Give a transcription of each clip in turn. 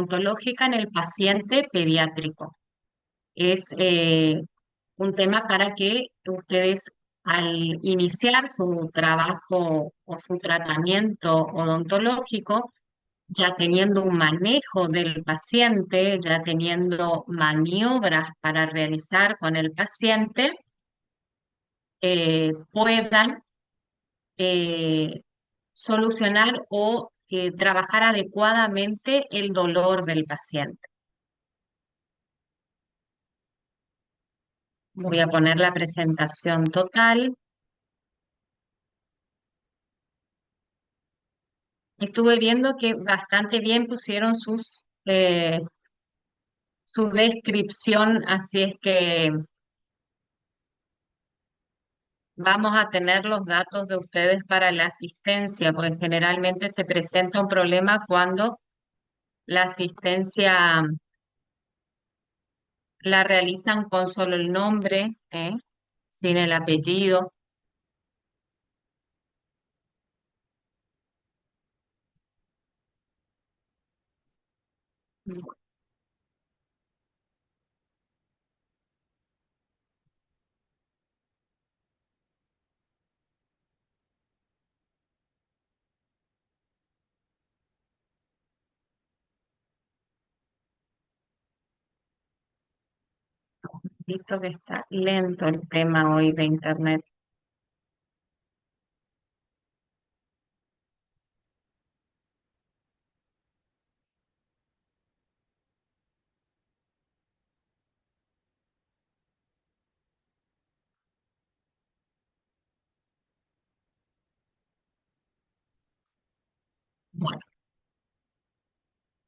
odontológica en el paciente pediátrico. Es un tema para que ustedes al iniciar su trabajo o su tratamiento odontológico, ya teniendo un manejo del paciente, ya teniendo maniobras para realizar con el paciente, puedan eh, solucionar o trabajar adecuadamente el dolor del paciente. Voy a poner la presentación total. Estuve viendo que bastante bien pusieron su descripción, así es que vamos a tener los datos de ustedes para la asistencia, porque generalmente se presenta un problema cuando la asistencia la realizan con solo el nombre, sin el apellido. Visto que está lento el tema hoy de internet. Bueno,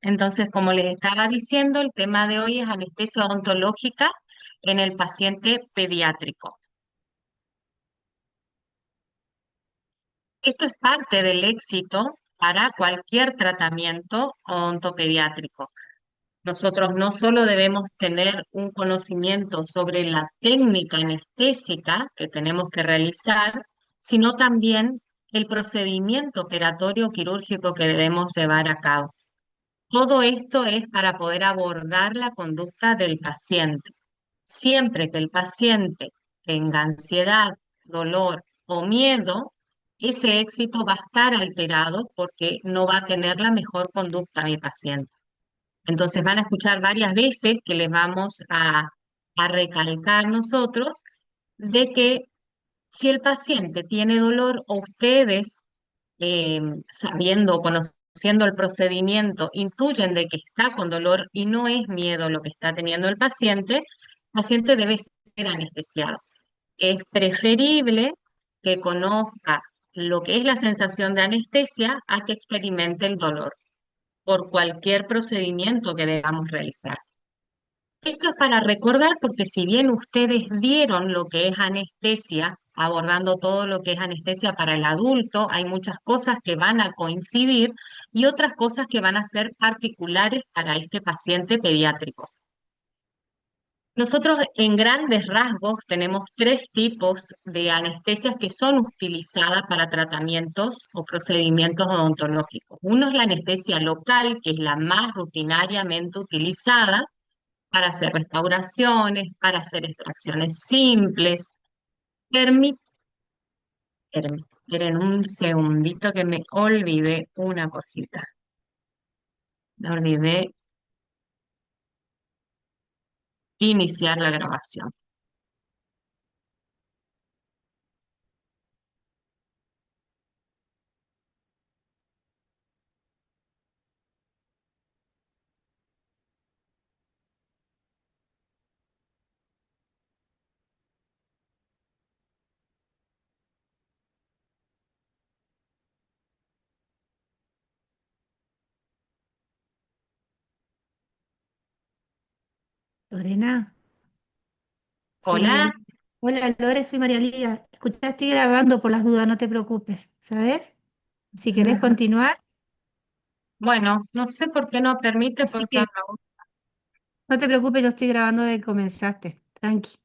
entonces, como les estaba diciendo, el tema de hoy es anestesia odontológica en el paciente pediátrico. Esto es parte del éxito para cualquier tratamiento odontopediátrico. Nosotros no solo debemos tener un conocimiento sobre la técnica anestésica que tenemos que realizar, sino también el procedimiento operatorio quirúrgico que debemos llevar a cabo. Todo esto es para poder abordar la conducta del paciente. Siempre que el paciente tenga ansiedad, dolor o miedo, ese éxito va a estar alterado porque no va a tener la mejor conducta mi paciente. Entonces van a escuchar varias veces que les vamos a recalcar nosotros de que si el paciente tiene dolor o ustedes, sabiendo, conociendo el procedimiento, intuyen de que está con dolor y no es miedo lo que está teniendo el paciente debe ser anestesiado. Es preferible que conozca lo que es la sensación de anestesia a que experimente el dolor por cualquier procedimiento que debamos realizar. Esto es para recordar porque si bien ustedes vieron lo que es anestesia, abordando todo lo que es anestesia para el adulto, hay muchas cosas que van a coincidir y otras cosas que van a ser particulares para este paciente pediátrico. Nosotros en grandes rasgos tenemos tres tipos de anestesias que son utilizadas para tratamientos o procedimientos odontológicos. Uno es la anestesia local, que es la más rutinariamente utilizada para hacer restauraciones, para hacer extracciones simples. Permíteme, esperen un segundito que me olvidé una cosita. Me olvidé iniciar la grabación. Lorena, soy María Hola, Lía. Hola, Lore, soy María Lía. Escucha, estoy grabando por las dudas, no te preocupes, ¿sabes? Si querés continuar, bueno, no sé por qué no permite, así porque que no te preocupes, yo estoy grabando desde que comenzaste. Tranqui.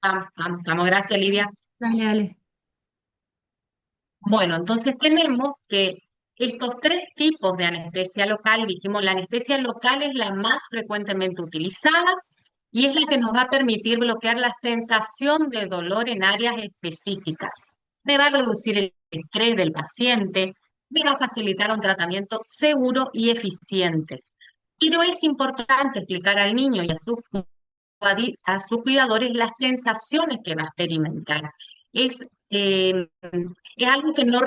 estamos, gracias Lidia. Dale, dale. Bueno, entonces tenemos que Estos tres tipos de anestesia local, dijimos, la anestesia local es la más frecuentemente utilizada y es la que nos va a permitir bloquear la sensación de dolor en áreas específicas. Me va a reducir el estrés del paciente, me va a facilitar un tratamiento seguro y eficiente. Pero es importante explicar al niño y a sus cuidadores las sensaciones que va a experimentar. Es, eh, es algo que no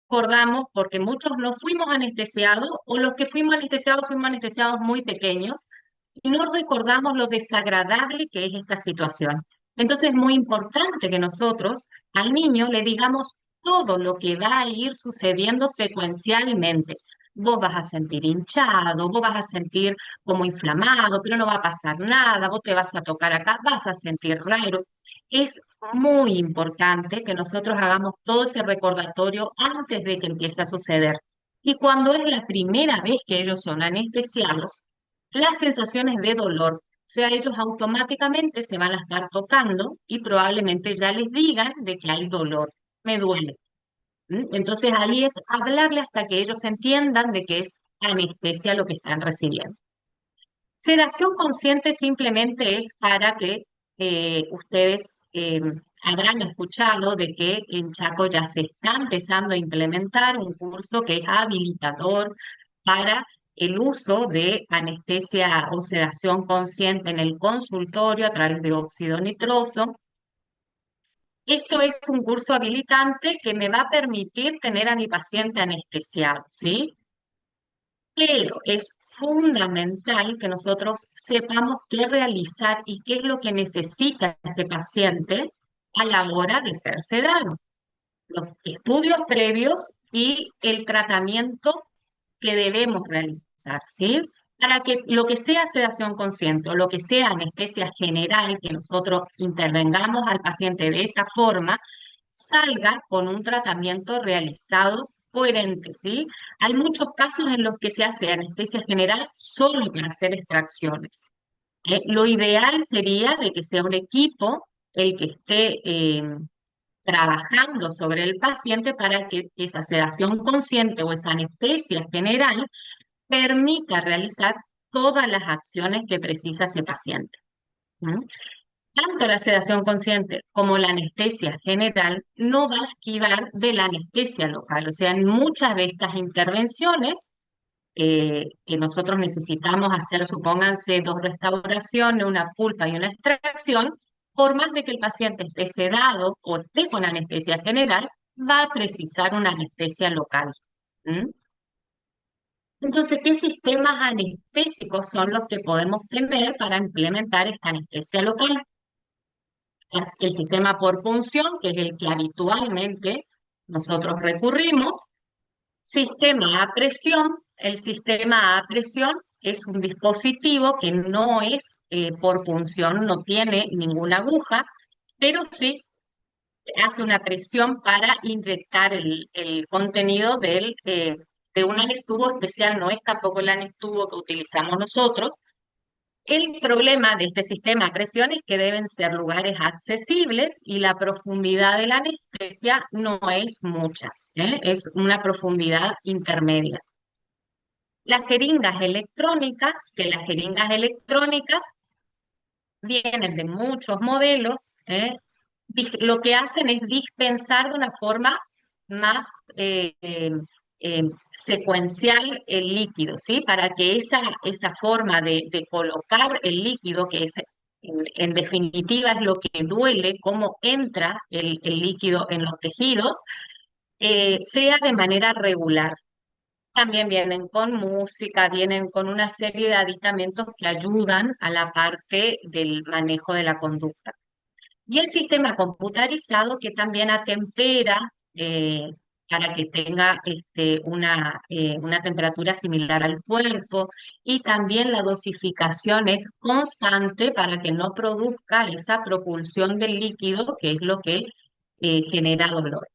recordamos porque muchos no fuimos anestesiados o los que fuimos anestesiados muy pequeños y no recordamos lo desagradable que es esta situación. Entonces es muy importante que nosotros al niño le digamos todo lo que va a ir sucediendo secuencialmente. Vos vas a sentir hinchado, vos vas a sentir como inflamado, pero no va a pasar nada, vos te vas a tocar acá, vas a sentir raro. Es muy importante que nosotros hagamos todo ese recordatorio antes de que empiece a suceder. Y cuando es la primera vez que ellos son anestesiados, las sensaciones de dolor, o sea, ellos automáticamente se van a estar tocando y probablemente ya les digan de que hay dolor, me duele. Entonces ahí es hablarle hasta que ellos entiendan de que es anestesia lo que están recibiendo. Sedación consciente simplemente es para que ustedes habrán escuchado de que en Chaco ya se está empezando a implementar un curso que es habilitador para el uso de anestesia o sedación consciente en el consultorio a través de óxido nitroso. Esto es un curso habilitante que me va a permitir tener a mi paciente anestesiado, ¿sí? Pero es fundamental que nosotros sepamos qué realizar y qué es lo que necesita ese paciente a la hora de ser sedado. Los estudios previos y el tratamiento que debemos realizar, ¿sí? Para que lo que sea sedación consciente o lo que sea anestesia general, que nosotros intervengamos al paciente de esa forma, salga con un tratamiento realizado coherente, ¿sí? Hay muchos casos en los que se hace anestesia general solo para hacer extracciones. Lo ideal sería de que sea un equipo el que esté trabajando sobre el paciente para que esa sedación consciente o esa anestesia general permita realizar todas las acciones que precisa ese paciente. ¿Mm? Tanto la sedación consciente como la anestesia general no va a esquivar de la anestesia local. O sea, en muchas de estas intervenciones que nosotros necesitamos hacer, supónganse, dos restauraciones, una pulpa y una extracción, por más de que el paciente esté sedado o esté con anestesia general, va a precisar una anestesia local. ¿Mm? Entonces, ¿qué sistemas anestésicos son los que podemos tener para implementar esta anestesia local? Es el sistema por punción, que es el que habitualmente nosotros recurrimos. Sistema a presión. El sistema a presión es un dispositivo que no es por punción, no tiene ninguna aguja, pero sí hace una presión para inyectar el contenido de un anextubo especial, no es tampoco el anextubo que utilizamos nosotros. El problema de este sistema a presión es que deben ser lugares accesibles y la profundidad de la anestesia no es mucha, es una profundidad intermedia. Las jeringas electrónicas, que las jeringas electrónicas vienen de muchos modelos, lo que hacen es dispensar de una forma más eh, secuencial el líquido, ¿sí? Para que esa forma de colocar el líquido, que es en definitiva es lo que duele, cómo entra el líquido en los tejidos, sea de manera regular. También vienen con música, vienen con una serie de aditamentos que ayudan a la parte del manejo de la conducta. Y el sistema computarizado que también atempera para que tenga una temperatura similar al cuerpo y también la dosificación es constante para que no produzca esa propulsión del líquido que es lo que genera dolor.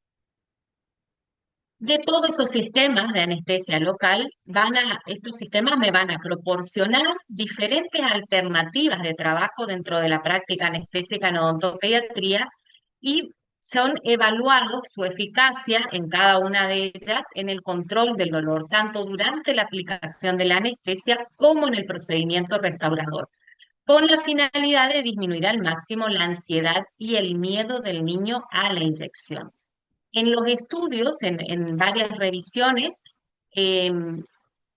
De todos esos sistemas de anestesia local, estos sistemas me van a proporcionar diferentes alternativas de trabajo dentro de la práctica anestésica en odontopediatría y son evaluados su eficacia en cada una de ellas en el control del dolor, tanto durante la aplicación de la anestesia como en el procedimiento restaurador, con la finalidad de disminuir al máximo la ansiedad y el miedo del niño a la inyección. En los estudios, en varias revisiones, em,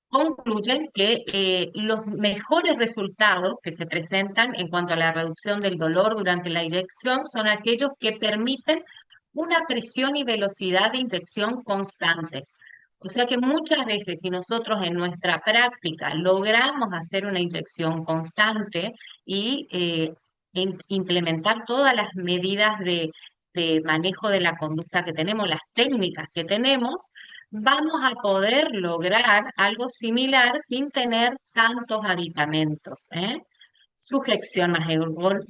concluyen que los mejores resultados que se presentan en cuanto a la reducción del dolor durante la inyección son aquellos que permiten una presión y velocidad de inyección constante. O sea que muchas veces si nosotros en nuestra práctica logramos hacer una inyección constante y implementar todas las medidas de manejo de la conducta que tenemos, las técnicas que tenemos, vamos a poder lograr algo similar sin tener tantos aditamentos, ¿eh? Sujeción más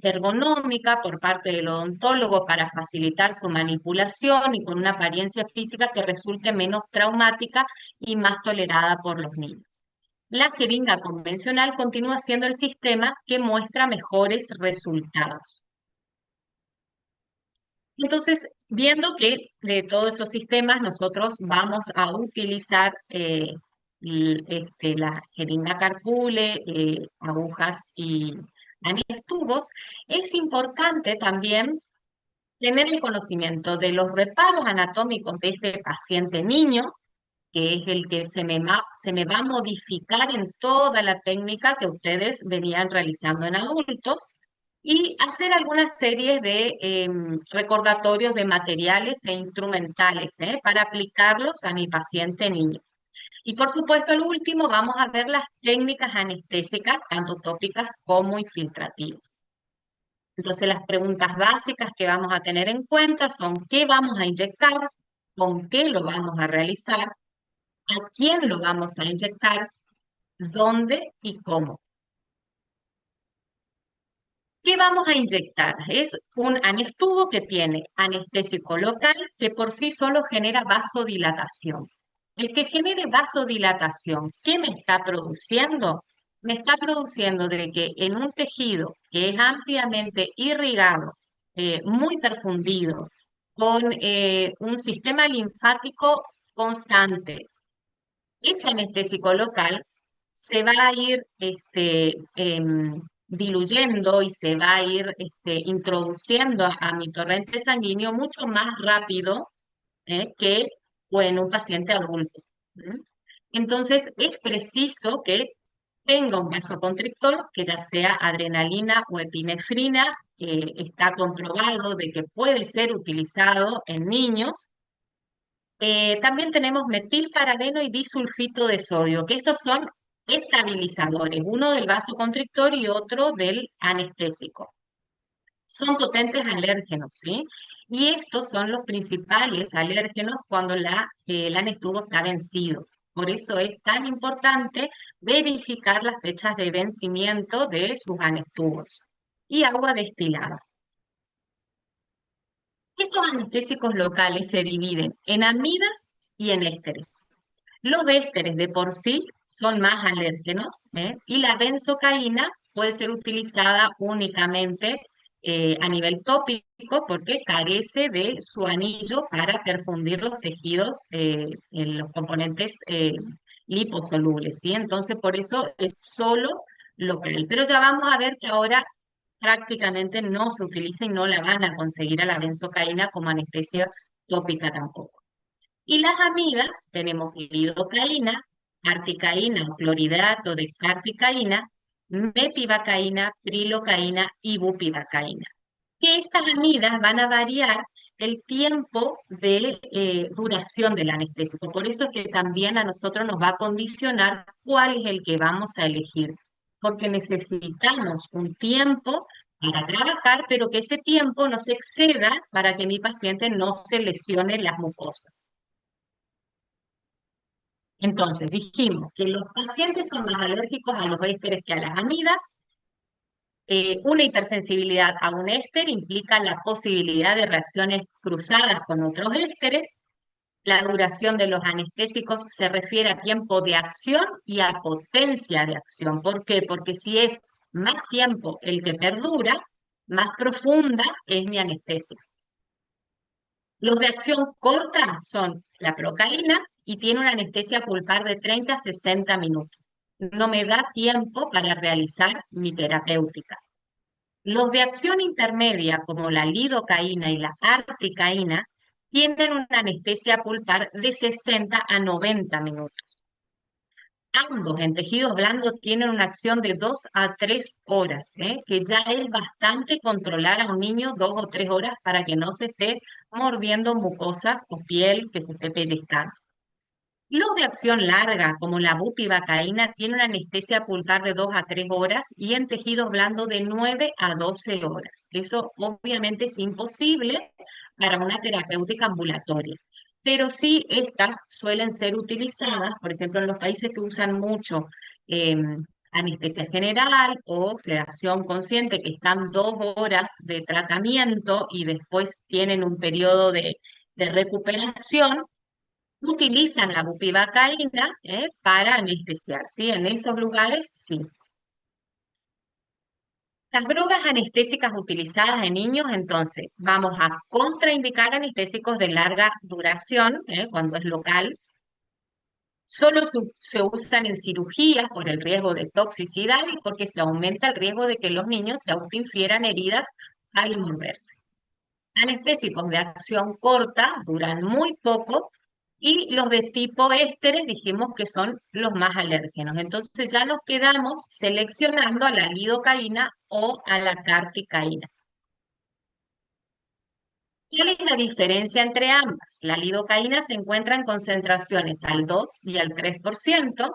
ergonómica por parte del odontólogo para facilitar su manipulación y con una apariencia física que resulte menos traumática y más tolerada por los niños. La jeringa convencional continúa siendo el sistema que muestra mejores resultados. Entonces, viendo que de todos esos sistemas nosotros vamos a utilizar la jeringa Carpule, agujas y tubos, es importante también tener el conocimiento de los reparos anatómicos de este paciente niño, que es el que se me va a modificar en toda la técnica que ustedes venían realizando en adultos, y hacer algunas series de recordatorios de materiales e instrumentales para aplicarlos a mi paciente niño. Y por supuesto, al último, vamos a ver las técnicas anestésicas, tanto tópicas como infiltrativas. Entonces, las preguntas básicas que vamos a tener en cuenta son: ¿qué vamos a inyectar? ¿Con qué lo vamos a realizar? ¿A quién lo vamos a inyectar? ¿Dónde y cómo? ¿Qué vamos a inyectar? Es un anestubo que tiene anestésico local que por sí solo genera vasodilatación. El que genere vasodilatación, ¿qué me está produciendo? Me está produciendo de que en un tejido que es ampliamente irrigado, muy perfundido, con un sistema linfático constante, ese anestésico local se va a ir diluyendo y se va a ir introduciendo a mi torrente sanguíneo mucho más rápido que o en un paciente adulto. ¿Mm? Entonces, es preciso que tenga un vasoconstrictor, que ya sea adrenalina o epinefrina. Está comprobado de que puede ser utilizado en niños. También tenemos metilparabeno y bisulfito de sodio, que estos son estabilizadores, uno del vasoconstrictor y otro del anestésico. Son potentes alérgenos, ¿sí? Y estos son los principales alérgenos cuando el anestubo está vencido. Por eso es tan importante verificar las fechas de vencimiento de sus anestubos. Y agua destilada. Estos anestésicos locales se dividen en amidas y en ésteres. Los ésteres de por sí son más alérgenos, y la benzocaína puede ser utilizada únicamente a nivel tópico porque carece de su anillo para perfundir los tejidos en los componentes liposolubles, ¿sí? Entonces, por eso es solo local. Pero ya vamos a ver que ahora prácticamente no se utiliza y no la van a conseguir a la benzocaína como anestesia tópica tampoco. Y las amidas, tenemos lidocaína, articaína o clorhidrato de carticaína, mepivacaína, trilocaína y bupivacaína. Que estas amidas van a variar el tiempo de duración del anestésico. Por eso es que también a nosotros nos va a condicionar cuál es el que vamos a elegir, porque necesitamos un tiempo para trabajar, pero que ese tiempo no se exceda para que mi paciente no se lesione las mucosas. Entonces, dijimos que los pacientes son más alérgicos a los ésteres que a las amidas. Una hipersensibilidad a un éster implica la posibilidad de reacciones cruzadas con otros ésteres. La duración de los anestésicos se refiere a tiempo de acción y a potencia de acción. ¿Por qué? Porque si es más tiempo el que perdura, más profunda es mi anestesia. Los de acción corta son la procaína y tiene una anestesia pulpar de 30 a 60 minutos. No me da tiempo para realizar mi terapéutica. Los de acción intermedia, como la lidocaína y la articaína, tienen una anestesia pulpar de 60 a 90 minutos. Ambos en tejidos blandos tienen una acción de 2 a 3 horas, que ya es bastante controlar a un niño 2 o 3 horas para que no se esté mordiendo mucosas o piel que se esté pellizcando. Los de acción larga, como la bupivacaína, tienen una anestesia pulpar de 2 a 3 horas y en tejidos blandos de 9 a 12 horas. Eso obviamente es imposible para una terapéutica ambulatoria, pero sí estas suelen ser utilizadas, por ejemplo, en los países que usan mucho eh, anestesia general o sedación consciente, que están 2 horas de tratamiento y después tienen un periodo de recuperación, utilizan la bupivacaína para anestesiar, ¿sí? En esos lugares, sí. Las drogas anestésicas utilizadas en niños, entonces, vamos a contraindicar anestésicos de larga duración, cuando es local. Solo se usan en cirugías por el riesgo de toxicidad y porque se aumenta el riesgo de que los niños se autoinfieran heridas al moverse. Anestésicos de acción corta duran muy poco y los de tipo ésteres dijimos que son los más alérgenos. Entonces ya nos quedamos seleccionando a la lidocaína o a la carticaína. ¿Cuál es la diferencia entre ambas? La lidocaína se encuentra en concentraciones al 2 y al 3%.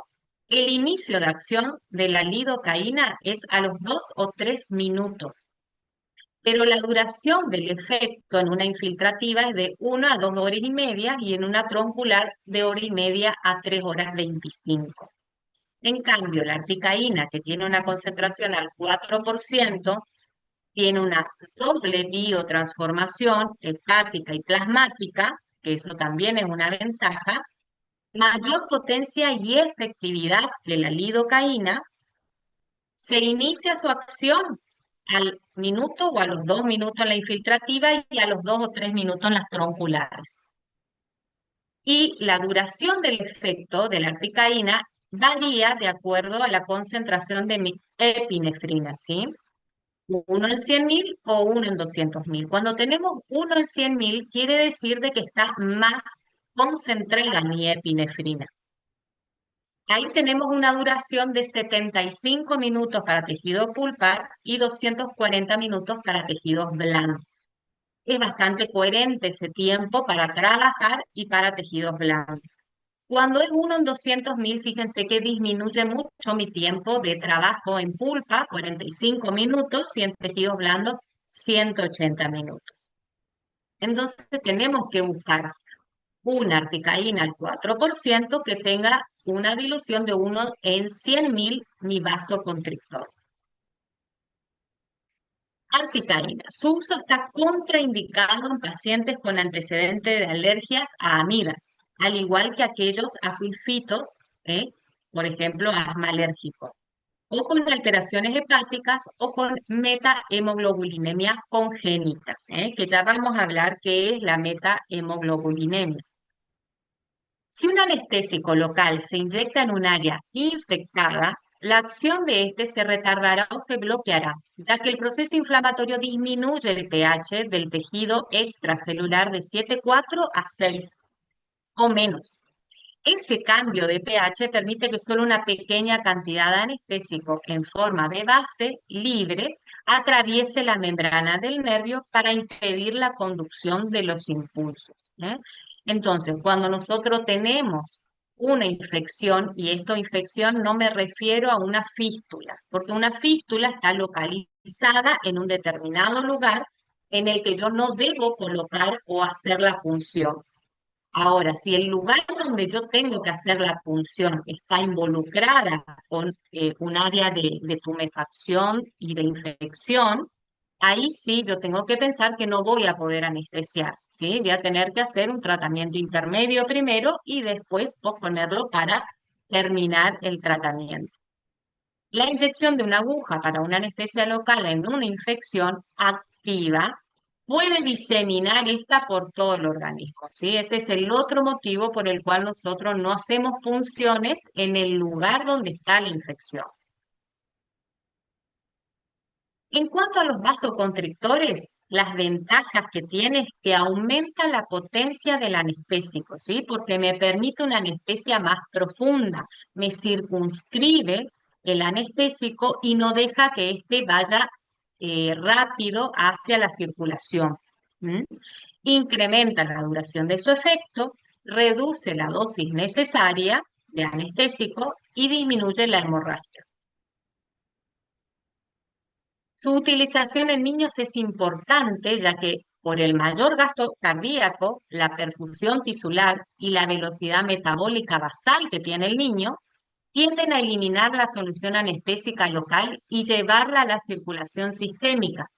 El inicio de acción de la lidocaína es a los 2 o 3 minutos, pero la duración del efecto en una infiltrativa es de 1 a 2 horas y media y en una troncular de 1 hora y media a 3 horas 25. En cambio, la articaína, que tiene una concentración al 4%, tiene una doble biotransformación hepática y plasmática, que eso también es una ventaja, mayor potencia y efectividad que la lidocaína. Se inicia su acción al minuto o a los 2 minutos en la infiltrativa y a los 2 o 3 minutos en las tronculares. Y la duración del efecto de la articaína varía de acuerdo a la concentración de epinefrina, ¿sí? 1 en 100.000 o 1 en 200.000. Cuando tenemos 1 en 100.000, quiere decir de que está más concentrada mi epinefrina. Ahí tenemos una duración de 75 minutos para tejido pulpar y 240 minutos para tejidos blandos. Es bastante coherente ese tiempo para trabajar y para tejidos blandos. Cuando es 1 en 200.000, fíjense que disminuye mucho mi tiempo de trabajo en pulpa, 45 minutos, y en tejidos blandos, 180 minutos. Entonces tenemos que buscar una articaína al 4% que tenga una dilución de 1 en 100.000 mi vasoconstrictor. Articaína. Su uso está contraindicado en pacientes con antecedentes de alergias a amidas, al igual que aquellos a sulfitos, por ejemplo, asma alérgico, o con alteraciones hepáticas o con metahemoglobulinemia congénita, que ya vamos a hablar qué es la metahemoglobulinemia. Si un anestésico local se inyecta en un área infectada, la acción de este se retardará o se bloqueará, ya que el proceso inflamatorio disminuye el pH del tejido extracelular de 7,4 a 6 o menos. Ese cambio de pH permite que solo una pequeña cantidad de anestésico en forma de base libre atraviese la membrana del nervio para impedir la conducción de los impulsos. Entonces, cuando nosotros tenemos una infección, y esta infección no me refiero a una fístula, porque una fístula está localizada en un determinado lugar en el que yo no debo colocar o hacer la punción. Ahora, si el lugar donde yo tengo que hacer la punción está involucrada con un área de tumefacción y de infección, ahí sí yo tengo que pensar que no voy a poder anestesiar, ¿sí? Voy a tener que hacer un tratamiento intermedio primero y después posponerlo para terminar el tratamiento. La inyección de una aguja para una anestesia local en una infección activa puede diseminar esta por todo el organismo, ¿sí? Ese es el otro motivo por el cual nosotros no hacemos punciones en el lugar donde está la infección. En cuanto a los vasoconstrictores, las ventajas que tiene es que aumenta la potencia del anestésico, ¿sí? Porque me permite una anestesia más profunda, me circunscribe el anestésico y no deja que éste vaya rápido hacia la circulación. ¿M? Incrementa la duración de su efecto, reduce la dosis necesaria de anestésico y disminuye la hemorragia. Su utilización en niños es importante ya que por el mayor gasto cardíaco, la perfusión tisular y la velocidad metabólica basal que tiene el niño, tienden a eliminar la solución anestésica local y llevarla a la circulación sistémica,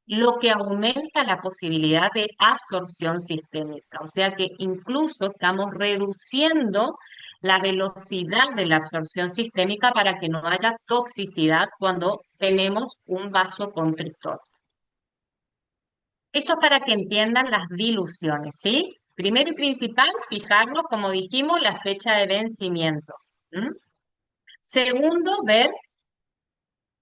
lo que aumenta la posibilidad de absorción sistémica. O sea que incluso estamos reduciendo la velocidad de la absorción sistémica para que no haya toxicidad cuando tenemos un vasoconstrictor. Esto es para que entiendan las diluciones, ¿sí? Primero y principal, fijarnos, como dijimos, la fecha de vencimiento. ¿M? Segundo, ver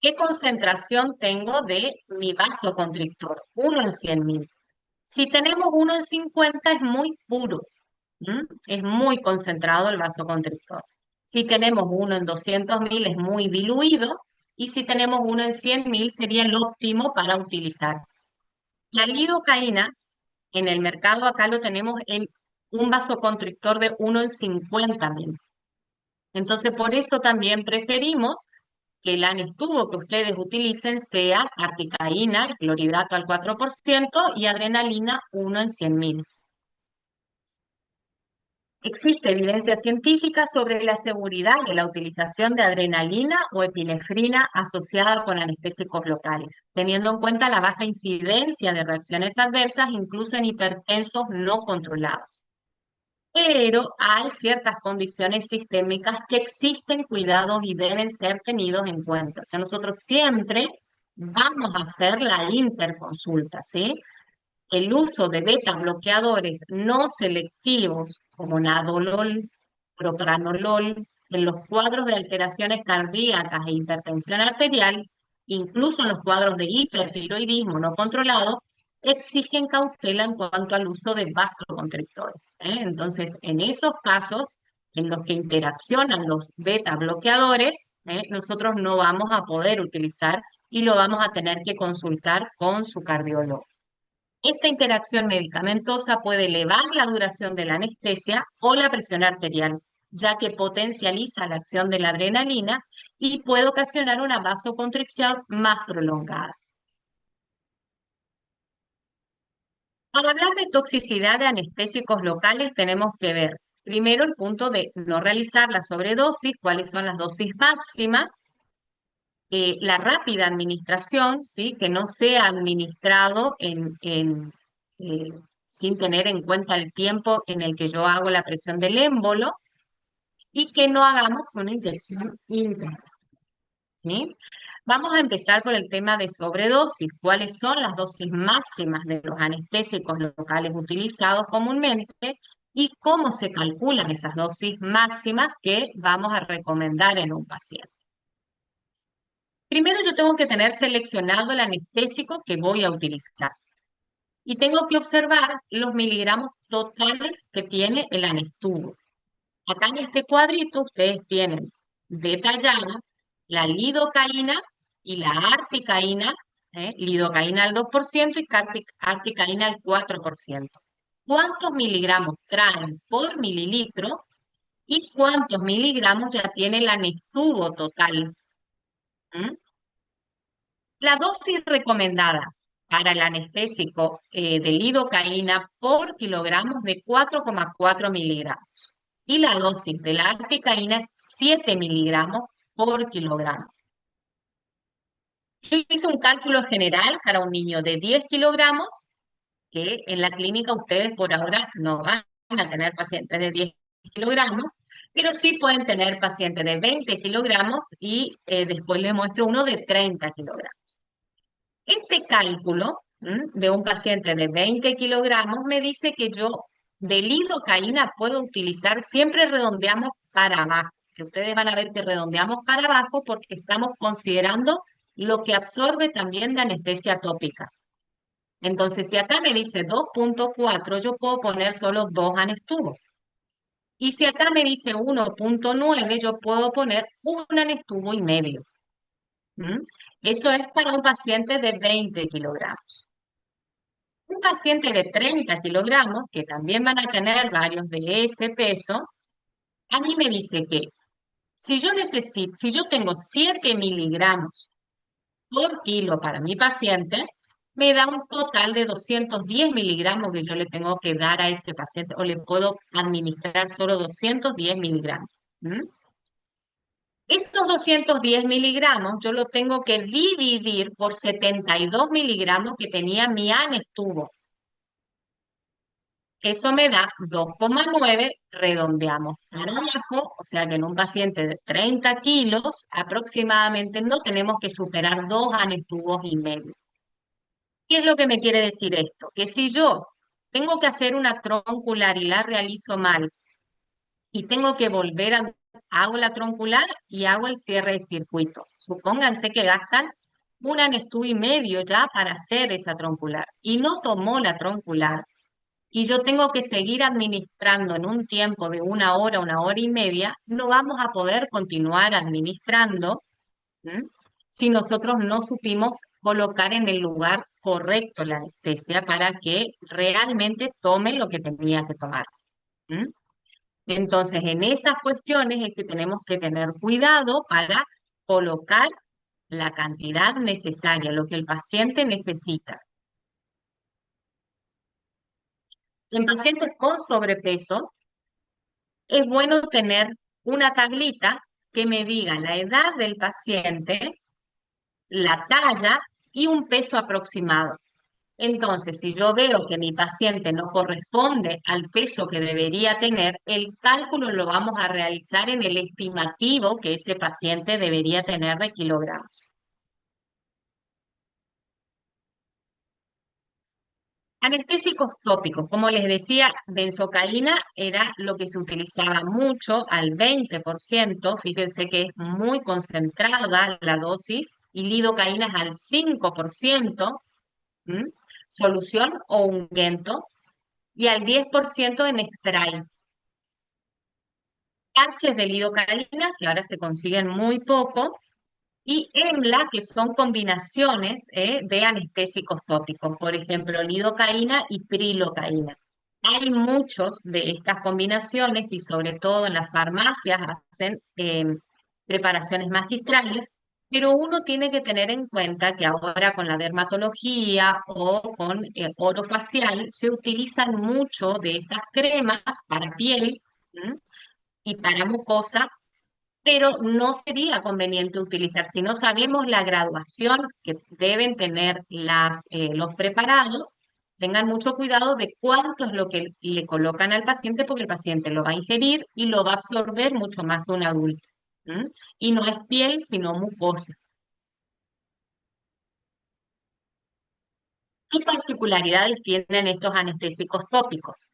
qué concentración tengo de mi vasoconstrictor, 1 en 100.000. Si tenemos 1 en 50 es muy puro, es muy concentrado el vasoconstrictor. Si tenemos 1 en 200.000 es muy diluido y si tenemos 1 en 100.000 sería el óptimo para utilizar. La lidocaína, en el mercado acá lo tenemos en un vasoconstrictor de 1 en 50.000. Entonces, por eso también preferimos que el anestubo que ustedes utilicen sea articaína, clorhidrato al 4% y adrenalina 1 en 100.000. Existe evidencia científica sobre la seguridad de la utilización de adrenalina o epinefrina asociada con anestésicos locales, teniendo en cuenta la baja incidencia de reacciones adversas, incluso en hipertensos no controlados. Pero hay ciertas condiciones sistémicas que existen cuidados y deben ser tenidos en cuenta. O sea, nosotros siempre vamos a hacer la interconsulta, ¿sí? El uso de beta bloqueadores no selectivos como nadolol, propranolol, en los cuadros de alteraciones cardíacas e hipertensión arterial, incluso en los cuadros de hipertiroidismo no controlado, exigen cautela en cuanto al uso de vasoconstrictores. Entonces, en esos casos en los que interaccionan los beta bloqueadores, nosotros no vamos a poder utilizar y lo vamos a tener que consultar con su cardiólogo. Esta interacción medicamentosa puede elevar la duración de la anestesia o la presión arterial, ya que potencializa la acción de la adrenalina y puede ocasionar una vasoconstricción más prolongada. Para hablar de toxicidad de anestésicos locales tenemos que ver primero el punto de no realizar la sobredosis, cuáles son las dosis máximas, la rápida administración, ¿sí? Que no sea administrado eh, sin tener en cuenta el tiempo en el que yo hago la presión del émbolo y que no hagamos una inyección interna, ¿sí? Vamos a empezar por el tema de sobredosis. ¿Cuáles son las dosis máximas de los anestésicos locales utilizados comúnmente y cómo se calculan esas dosis máximas que vamos a recomendar en un paciente? Primero yo tengo que tener seleccionado el anestésico que voy a utilizar y tengo que observar los miligramos totales que tiene el anestubo. Acá en este cuadrito ustedes tienen detallada la lidocaína y la articaína, lidocaína al 2% y articaína al 4%. ¿Cuántos miligramos traen por mililitro y cuántos miligramos ya tiene el anestubo total? ¿Mm? La dosis recomendada para el anestésico de lidocaína por kilogramos de 4,4 miligramos. Y la dosis de la articaína es 7 miligramos por kilogramo. Yo hice un cálculo general para un niño de 10 kilogramos, que en la clínica ustedes por ahora no van a tener pacientes de 10 kilogramos, pero sí pueden tener pacientes de 20 kilogramos y después les muestro uno de 30 kilogramos. Este cálculo de un paciente de 20 kilogramos, me dice que yo de lidocaína puedo utilizar, siempre redondeamos para abajo, que ustedes van a ver que redondeamos para abajo porque estamos considerando lo que absorbe también de anestesia tópica. Entonces, si acá me dice 2,4, yo puedo poner solo 2 anestubos. Y si acá me dice 1,9, yo puedo poner un anestubo y medio. ¿Mm? Eso es para un paciente de 20 kilogramos. Un paciente de 30 kilogramos, que también van a tener varios de ese peso, a mí me dice que si yo tengo 7 miligramos por kilo para mi paciente, me da un total de 210 miligramos que yo le tengo que dar a ese paciente o le puedo administrar solo 210 miligramos. ¿Mm? Esos 210 miligramos yo lo tengo que dividir por 72 miligramos que tenía mi anestubo. Eso me da 2,9, redondeamos para abajo, o sea que en un paciente de 30 kilos aproximadamente no tenemos que superar 2 anestubos y medio. ¿Qué es lo que me quiere decir esto? Que si yo tengo que hacer una troncular y la realizo mal y tengo que volver a, hago la troncular y hago el cierre de circuito. Supónganse que gastan un anestubo y medio ya para hacer esa troncular y no tomó la troncular y yo tengo que seguir administrando en un tiempo de una hora y media, no vamos a poder continuar administrando. ¿Mm? Si nosotros no supimos colocar en el lugar correcto la anestesia para que realmente tome lo que tenía que tomar. ¿Mm? Entonces, en esas cuestiones es que tenemos que tener cuidado para colocar la cantidad necesaria, lo que el paciente necesita. En pacientes con sobrepeso, es bueno tener una tablita que me diga la edad del paciente, la talla y un peso aproximado. Entonces, si yo veo que mi paciente no corresponde al peso que debería tener, el cálculo lo vamos a realizar en el estimativo que ese paciente debería tener de kilogramos. Anestésicos tópicos, como les decía, benzocaína era lo que se utilizaba mucho, al 20%, fíjense que es muy concentrada la dosis, y lidocaína es al 5%, ¿m? Solución o ungüento, y al 10% en spray. Parches de lidocaína, que ahora se consiguen muy poco, y EMLA, que son combinaciones de anestésicos tópicos, por ejemplo, lidocaína y prilocaína. Hay muchos de estas combinaciones y sobre todo en las farmacias hacen preparaciones magistrales, pero uno tiene que tener en cuenta que ahora con la dermatología o con orofacial se utilizan mucho de estas cremas para piel, ¿m? Y para mucosa, pero no sería conveniente utilizar. Si no sabemos la graduación que deben tener los preparados, tengan mucho cuidado de cuánto es lo que le colocan al paciente, porque el paciente lo va a ingerir y lo va a absorber mucho más que un adulto. ¿M? Y no es piel, sino mucosa. ¿Qué particularidades tienen estos anestésicos tópicos?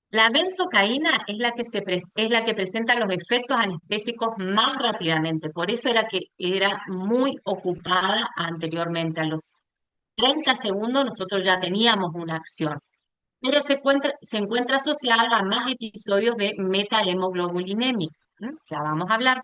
La benzocaína es es la que presenta los efectos anestésicos más rápidamente, por eso era que era muy ocupada anteriormente. A los 30 segundos nosotros ya teníamos una acción, pero se encuentra asociada a más episodios de metahemoglobulinemia. ¿Mm? Ya vamos a hablar.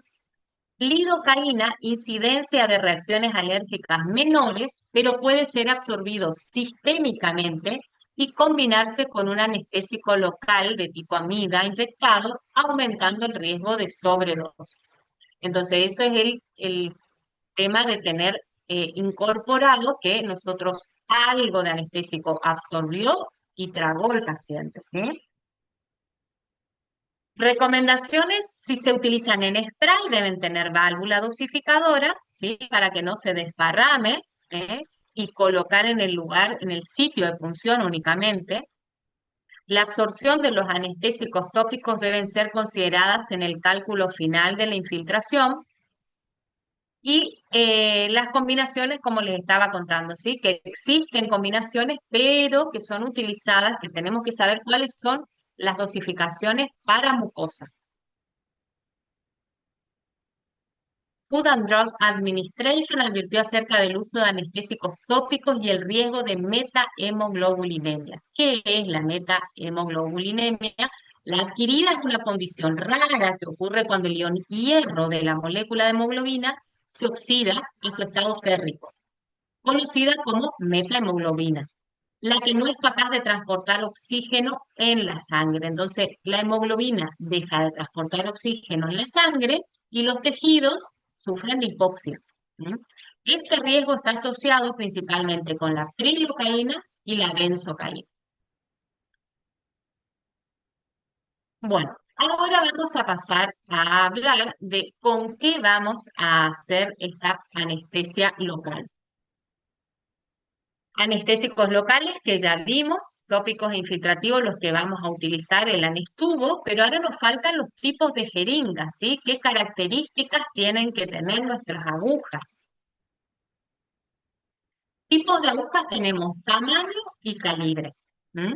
Lidocaína, incidencia de reacciones alérgicas menores, pero puede ser absorbido sistémicamente y combinarse con un anestésico local de tipo amida inyectado, aumentando el riesgo de sobredosis. Entonces, eso es el tema de tener incorporado que nosotros algo de anestésico absorbió y tragó el paciente, ¿sí? Recomendaciones, si se utilizan en spray, deben tener válvula dosificadora, ¿sí? Para que no se desparrame, ¿eh? Y colocar en el lugar, en el sitio de función únicamente. La absorción de los anestésicos tópicos deben ser consideradas en el cálculo final de la infiltración. Y las combinaciones, como les estaba contando, ¿sí? Que existen combinaciones, pero que son utilizadas, que tenemos que saber cuáles son las dosificaciones para mucosa. Food and Drug Administration advirtió acerca del uso de anestésicos tópicos y el riesgo de metahemoglobulinemia. ¿Qué es la metahemoglobulinemia? La adquirida es una condición rara que ocurre cuando el ion hierro de la molécula de hemoglobina se oxida a su estado férrico, conocida como metahemoglobina, la que no es capaz de transportar oxígeno en la sangre. Entonces, la hemoglobina deja de transportar oxígeno en la sangre y los tejidos sufren de hipoxia. ¿Mm? Este riesgo está asociado principalmente con la prilocaína y la benzocaína. Bueno, ahora vamos a pasar a hablar de con qué vamos a hacer esta anestesia local. Anestésicos locales que ya vimos, tópicos e infiltrativos los que vamos a utilizar el anestubo, pero ahora nos faltan los tipos de jeringas, ¿sí? ¿Qué características tienen que tener nuestras agujas? Tipos de agujas tenemos tamaño y calibre. ¿M?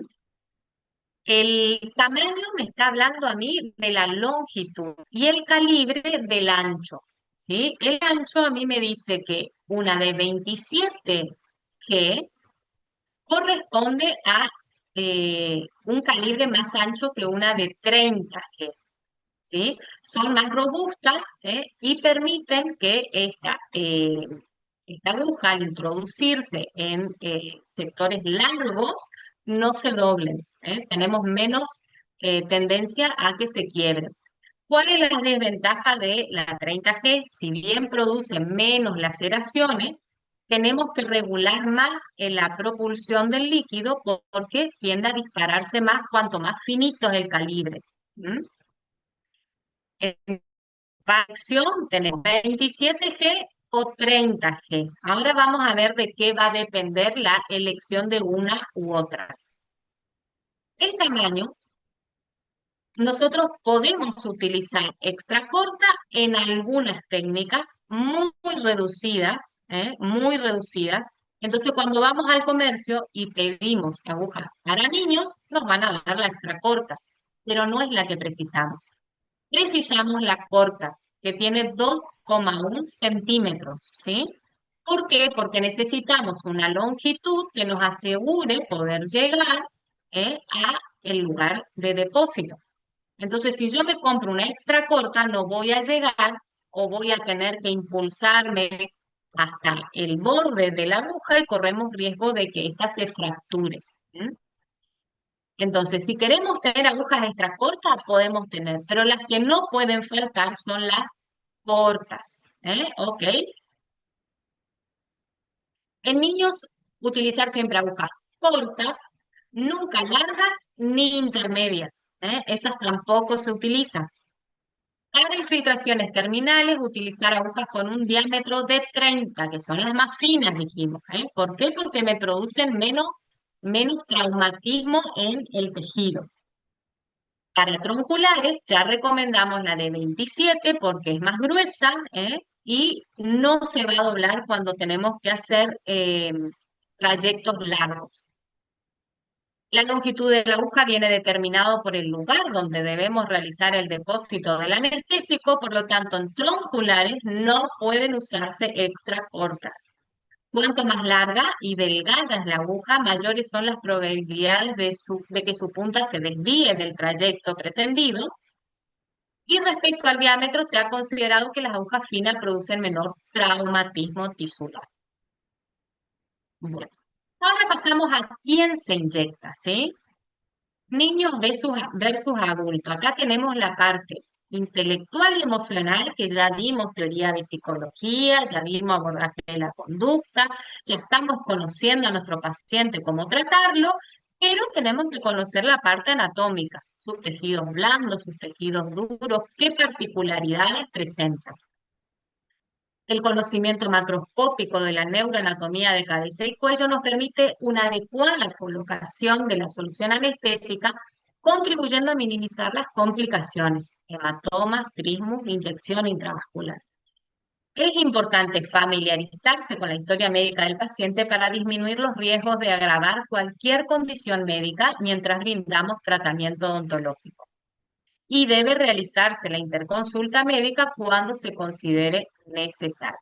El tamaño me está hablando a mí de la longitud y el calibre del ancho, ¿sí? El ancho a mí me dice que una de 27 G corresponde a un calibre más ancho que una de 30 G, ¿sí? Son más robustas, y permiten que esta aguja, al introducirse en sectores largos, no se doblen, ¿eh? Tenemos menos tendencia a que se quiebren. ¿Cuál es la desventaja de la 30G? Si bien produce menos laceraciones, tenemos que regular más en la propulsión del líquido porque tiende a dispararse más cuanto más finito es el calibre. ¿Mm? En acción tenemos 27G o 30G. Ahora vamos a ver de qué va a depender la elección de una u otra. El tamaño. Nosotros podemos utilizar extra corta en algunas técnicas muy reducidas, ¿eh? Muy reducidas. Entonces, cuando vamos al comercio y pedimos agujas para niños, nos van a dar la extra corta, pero no es la que precisamos. Precisamos la corta, que tiene 2,1 centímetros, ¿sí? ¿Por qué? Porque necesitamos una longitud que nos asegure poder llegar, a el lugar de depósito. Entonces, si yo me compro una extra corta, no voy a llegar o voy a tener que impulsarme hasta el borde de la aguja y corremos riesgo de que ésta se fracture. ¿M? Entonces, si queremos tener agujas extra cortas, podemos tener, pero las que no pueden faltar son las cortas. ¿Ok? En niños, utilizar siempre agujas cortas, nunca largas ni intermedias. Esas tampoco se utilizan. Para infiltraciones terminales, utilizar agujas con un diámetro de 30, que son las más finas, dijimos. ¿Por qué? Porque me producen menos traumatismo en el tejido. Para tronculares, ya recomendamos la de 27 porque es más gruesa, y no se va a doblar cuando tenemos que hacer trayectos largos. La longitud de la aguja viene determinado por el lugar donde debemos realizar el depósito del anestésico, por lo tanto, en tronculares no pueden usarse extra cortas. Cuanto más larga y delgada es la aguja, mayores son las probabilidades de que su punta se desvíe del trayecto pretendido. Y respecto al diámetro, se ha considerado que las agujas finas producen menor traumatismo tisular. Bueno, ahora pasamos a quién se inyecta, ¿sí? Niños versus adultos. Acá tenemos la parte intelectual y emocional, que ya dimos teoría de psicología, ya dimos abordaje de la conducta, ya estamos conociendo a nuestro paciente cómo tratarlo, pero tenemos que conocer la parte anatómica, sus tejidos blandos, sus tejidos duros, qué particularidades presentan. El conocimiento macroscópico de la neuroanatomía de cabeza y cuello nos permite una adecuada colocación de la solución anestésica, contribuyendo a minimizar las complicaciones, hematomas, trismus, inyección intravascular. Es importante familiarizarse con la historia médica del paciente para disminuir los riesgos de agravar cualquier condición médica mientras brindamos tratamiento odontológico. Y debe realizarse la interconsulta médica cuando se considere necesario.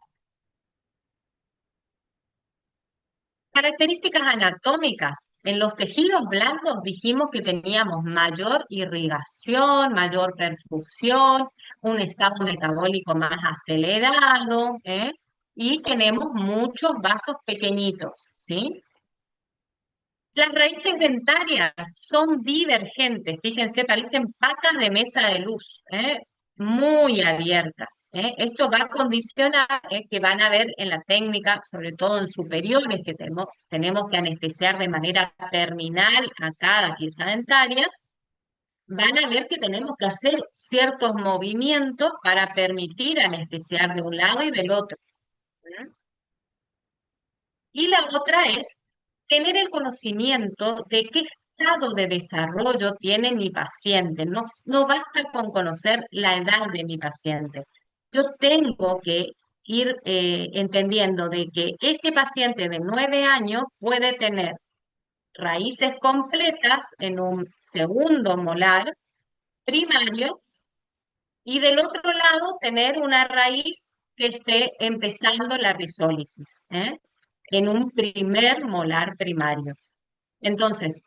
Características anatómicas. En los tejidos blandos dijimos que teníamos mayor irrigación, mayor perfusión, un estado metabólico más acelerado, ¿eh? Y tenemos muchos vasos pequeñitos, ¿sí? Las raíces dentarias son divergentes, fíjense, parecen patas de mesa de luz, ¿eh? Muy abiertas, ¿eh? Esto va a condicionar, que van a ver en la técnica, sobre todo en superiores, que tenemos que anestesiar de manera terminal a cada pieza dentaria, van a ver que tenemos que hacer ciertos movimientos para permitir anestesiar de un lado y del otro. ¿Eh? Y la otra es tener el conocimiento de qué estado de desarrollo tiene mi paciente. No, no basta con conocer la edad de mi paciente. Yo tengo que ir entendiendo de que este paciente de 9 años puede tener raíces completas en un segundo molar primario y del otro lado tener una raíz que esté empezando la risólisis, ¿eh? En un primer molar primario. Entonces,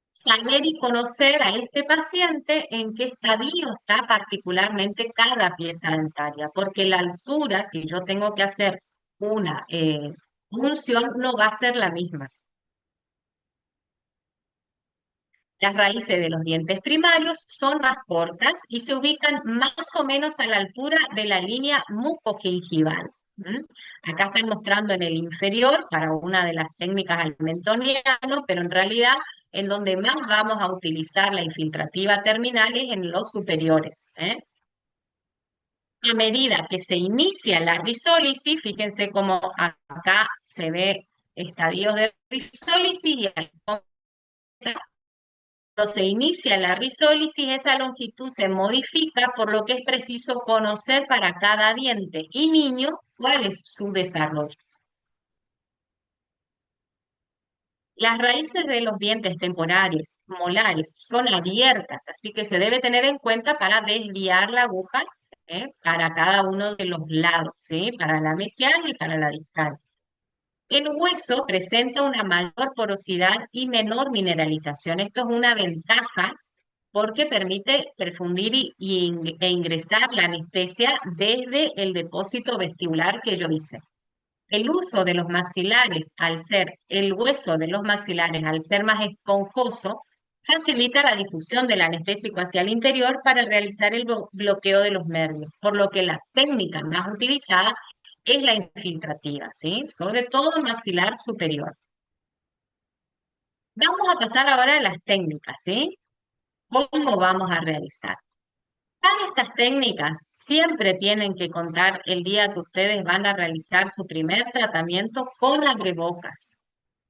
saber y conocer a este paciente en qué estadio está particularmente cada pieza dentaria, porque la altura, si yo tengo que hacer una punción, no va a ser la misma. Las raíces de los dientes primarios son más cortas y se ubican más o menos a la altura de la línea mucogingival. ¿Mm? Acá están mostrando en el inferior para una de las técnicas al mentoniano, pero en realidad en donde más vamos a utilizar la infiltrativa terminal es en los superiores. ¿Eh? A medida que se inicia la risólisis, fíjense cómo acá se ve estadios de risólisis y al cuando se inicia la risólisis, esa longitud se modifica, por lo que es preciso conocer para cada diente y niño cuál es su desarrollo. Las raíces de los dientes temporales, molares, son abiertas, así que se debe tener en cuenta para desviar la aguja, para cada uno de los lados, ¿sí? Para la mesial y para la distal. El hueso presenta una mayor porosidad y menor mineralización. Esto es una ventaja porque permite perfundir e ingresar la anestesia desde el depósito vestibular que yo hice. El uso de los maxilares, el hueso de los maxilares, al ser más esponjoso, facilita la difusión del anestésico hacia el interior para realizar el bloqueo de los nervios, por lo que la técnica más utilizada es la infiltrativa, ¿sí? Sobre todo el maxilar superior. Vamos a pasar ahora a las técnicas, ¿sí? ¿Cómo vamos a realizar? Para estas técnicas siempre tienen que contar el día que ustedes van a realizar su primer tratamiento con abrebocas.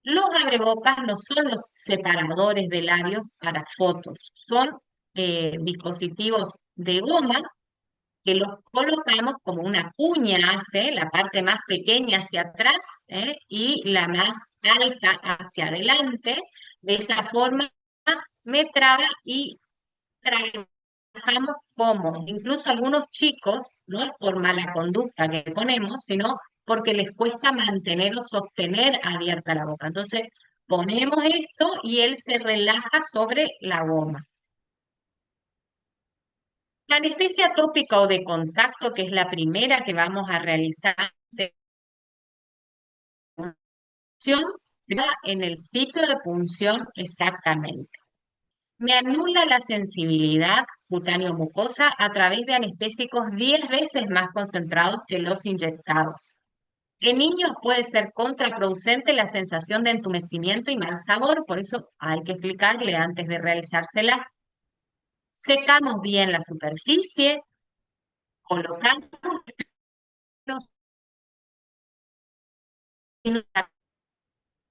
Los abrebocas no son los separadores de labios para fotos, son dispositivos de goma que los colocamos como una cuña hace, la parte más pequeña hacia atrás y la más alta hacia adelante. De esa forma me traba y trabajamos cómodos. Incluso algunos chicos, no es por mala conducta que ponemos, sino porque les cuesta mantener o sostener abierta la boca. Entonces, ponemos esto y él se relaja sobre la goma. La anestesia tópica o de contacto, que es la primera que vamos a realizar de punción, va en el sitio de punción exactamente. Me anula la sensibilidad cutáneo-mucosa a través de anestésicos 10 veces más concentrados que los inyectados. En niños puede ser contraproducente la sensación de entumecimiento y mal sabor, por eso hay que explicarle antes de realizársela. Secamos bien la superficie, colocamos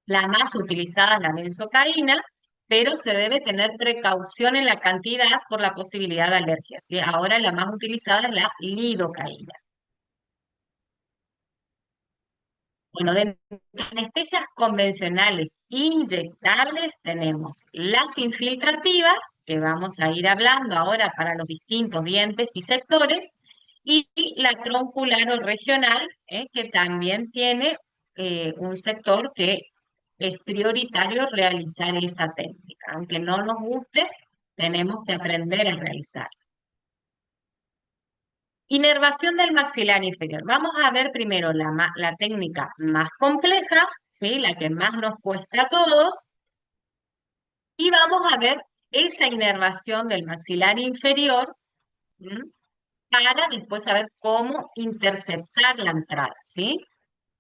la más utilizada es la benzocaína, pero se debe tener precaución en la cantidad por la posibilidad de alergia, ¿sí? Ahora la más utilizada es la lidocaína. Bueno, de anestesias convencionales inyectables tenemos las infiltrativas, que vamos a ir hablando ahora para los distintos dientes y sectores, y la troncular o regional, que también tiene un sector que es prioritario realizar esa técnica. Aunque no nos guste, tenemos que aprender a realizar. Inervación del maxilar inferior. Vamos a ver primero la técnica más compleja, ¿sí? La que más nos cuesta a todos, y vamos a ver esa inervación del maxilar inferior, ¿m? Para después saber cómo interceptar la entrada, ¿sí?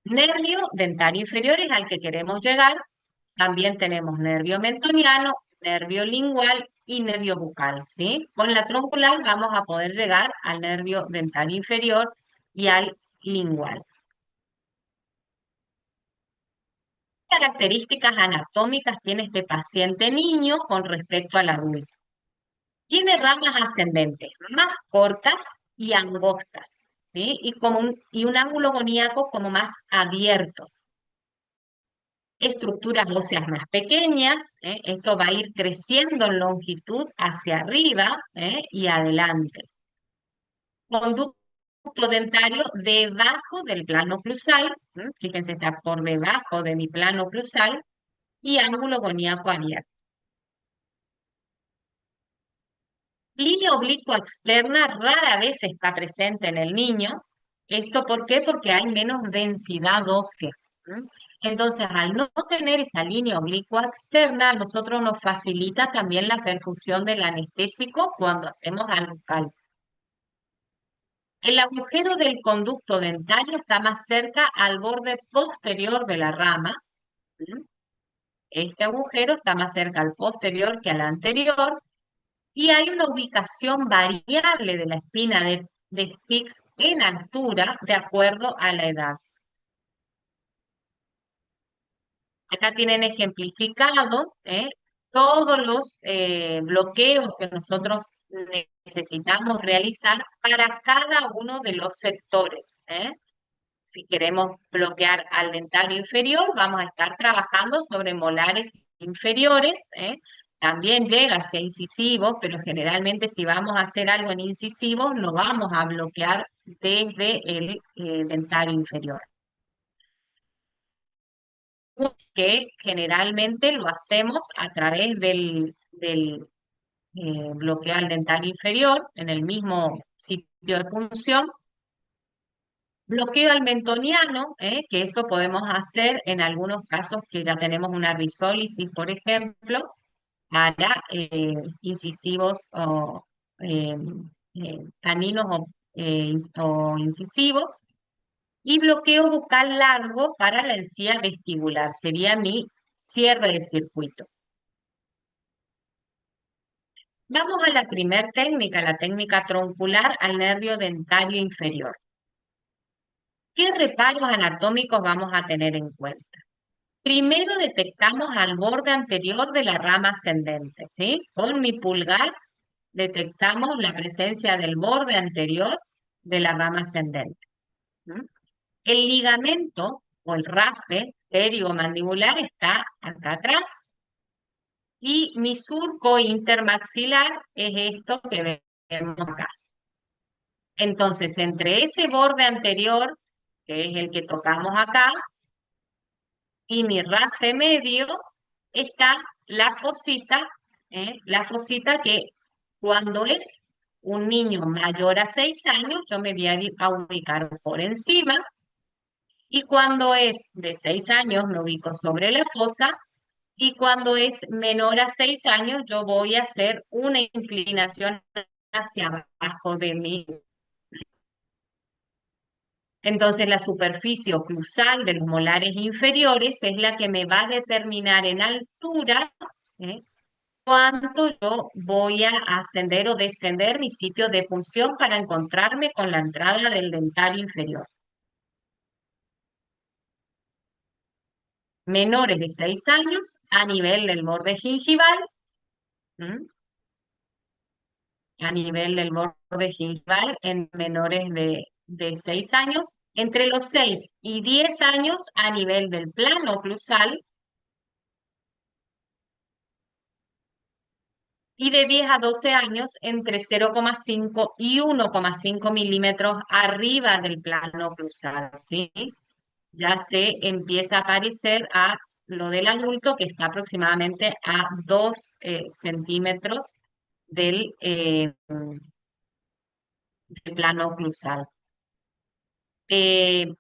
Nervio dentario inferior es al que queremos llegar. También tenemos nervio mentoniano, nervio lingual y nervio bucal, ¿sí? Con la troncular vamos a poder llegar al nervio dentario inferior y al lingual. ¿Qué características anatómicas tiene este paciente niño con respecto al adulto? Tiene ramas ascendentes, más cortas y angostas, ¿sí? Y un ángulo goníaco como más abierto. Estructuras óseas más pequeñas, esto va a ir creciendo en longitud hacia arriba, y adelante. Conducto dentario debajo del plano clusal, fíjense, está por debajo de mi plano clusal, y ángulo goníaco abierto. Línea oblicua externa rara vez está presente en el niño. ¿Esto por qué? Porque hay menos densidad ósea. ¿M? Entonces, al no tener esa línea oblicua externa, a nosotros nos facilita también la perfusión del anestésico cuando hacemos algo bucal. El agujero del conducto dentario está más cerca al borde posterior de la rama. ¿M? Este agujero está más cerca al posterior que al anterior. Y hay una ubicación variable de la espina de Spix en altura de acuerdo a la edad. Acá tienen ejemplificado, todos los bloqueos que nosotros necesitamos realizar para cada uno de los sectores. Si queremos bloquear al dentario inferior, vamos a estar trabajando sobre molares inferiores. También llega hacia incisivos, pero generalmente si vamos a hacer algo en incisivos, lo vamos a bloquear desde el dentario inferior. Que generalmente lo hacemos a través del bloqueo al dentario inferior, en el mismo sitio de punción. Bloqueo al mentoniano, que eso podemos hacer en algunos casos que ya tenemos una risólisis, por ejemplo, para incisivos o eh, caninos o incisivos. Y bloqueo bucal largo para la encía vestibular, sería mi cierre de circuito. Vamos a la primer técnica, la técnica troncular al nervio dentario inferior. ¿Qué reparos anatómicos vamos a tener en cuenta? Primero detectamos al borde anterior de la rama ascendente, ¿sí? Con mi pulgar detectamos la presencia del borde anterior de la rama ascendente. ¿Mm? El ligamento o el raspe pterigomandibular está acá atrás y mi surco intermaxilar es esto que vemos acá. Entonces, entre ese borde anterior, que es el que tocamos acá, y mi raspe medio, está la fosita que cuando es un niño mayor a 6 años, yo me voy a ubicar por encima, y cuando es de 6 años me ubico sobre la fosa, y cuando es menor a 6 años yo voy a hacer una inclinación hacia abajo de mí. Entonces la superficie oclusal de los molares inferiores es la que me va a determinar en altura, ¿eh? Cuánto yo voy a ascender o descender mi sitio de punción para encontrarme con la entrada del dentario inferior. Menores de 6 años a nivel del borde gingival, ¿m? A nivel del borde gingival en menores de 6 años, Entre los 6 y 10 años a nivel del plano oclusal y de 10 a 12 años entre 0,5 y 1,5 milímetros arriba del plano oclusal, ¿sí? Ya se empieza a parecer a lo del adulto, que está aproximadamente a 2 centímetros del plano oclusal. Eh,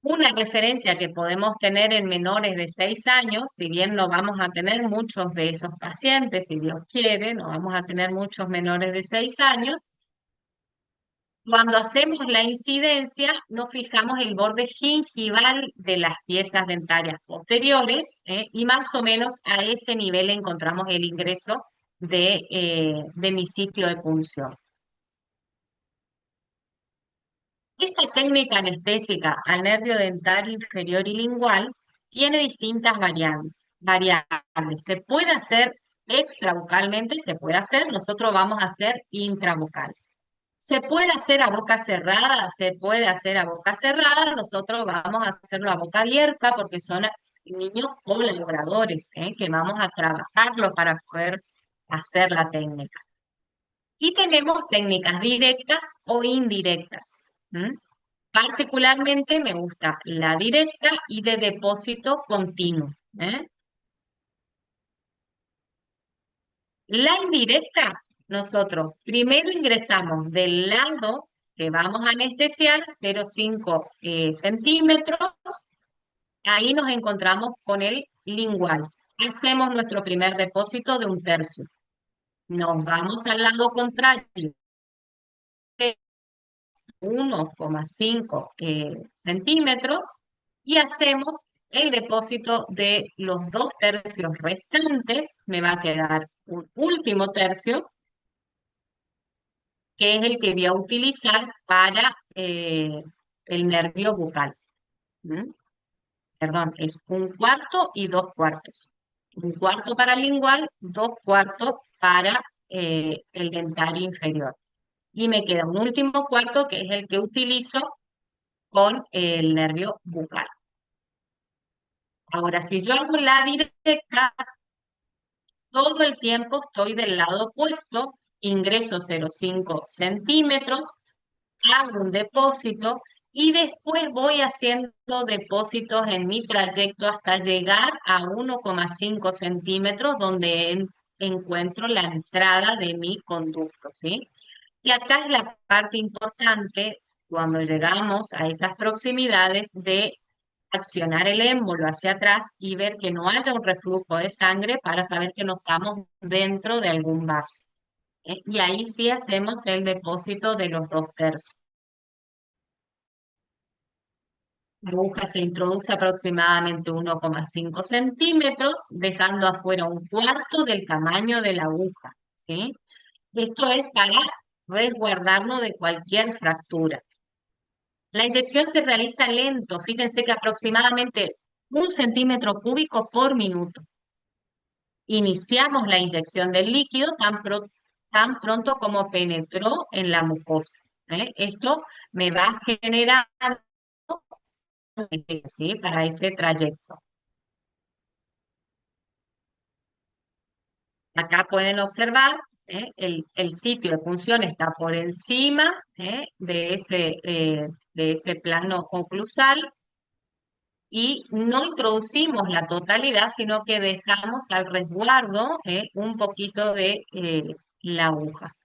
una referencia que podemos tener en menores de 6 años, si bien no vamos a tener muchos de esos pacientes, si Dios quiere, no vamos a tener muchos menores de 6 años, cuando hacemos la incidencia, nos fijamos el borde gingival de las piezas dentarias posteriores, y más o menos a ese nivel encontramos el ingreso de mi sitio de punción. Esta técnica anestésica al nervio dental inferior y lingual tiene distintas variables. Se puede hacer extrabucalmente, se puede hacer, nosotros vamos a hacer intrabucal. Se puede hacer a boca cerrada, se puede hacer a boca cerrada, nosotros vamos a hacerlo a boca abierta porque son niños colaboradores, que vamos a trabajarlo para poder hacer la técnica. Y tenemos técnicas directas o indirectas. Particularmente me gusta la directa y de depósito continuo. La indirecta, nosotros primero ingresamos del lado que vamos a anestesiar, 0,5 centímetros, ahí nos encontramos con el lingual. Hacemos nuestro primer depósito de 1/3. Nos vamos al lado contrario, 1,5 centímetros, y hacemos el depósito de los 2/3 restantes. Me va a quedar un último tercio, que es el que voy a utilizar para el nervio bucal. Perdón, es 1/4 y 2/4. 1/4 para el lingual, 2/4 para el dentario inferior. Y me queda un último cuarto que es el que utilizo con el nervio bucal. Ahora, si yo hago la directa, todo el tiempo estoy del lado opuesto, ingreso 0,5 centímetros, hago un depósito y después voy haciendo depósitos en mi trayecto hasta llegar a 1,5 centímetros donde encuentro la entrada de mi conducto, ¿sí? Y acá es la parte importante cuando llegamos a esas proximidades de accionar el émbolo hacia atrás y ver que no haya un reflujo de sangre para saber que no estamos dentro de algún vaso. Y ahí sí hacemos el depósito de los 2/3. La aguja se introduce aproximadamente 1,5 centímetros, dejando afuera 1/4 del tamaño de la aguja, ¿sí? Esto es para resguardarnos de cualquier fractura. La inyección se realiza lento, fíjense que aproximadamente 1 centímetro cúbico por minuto. Iniciamos la inyección del líquido tan pronto como penetró en la mucosa. Esto me va a generar, ¿sí?, para ese trayecto. Acá pueden observar, el sitio de punción está por encima de ese plano oclusal, y no introducimos la totalidad, sino que dejamos al resguardo un poquito de la aguja.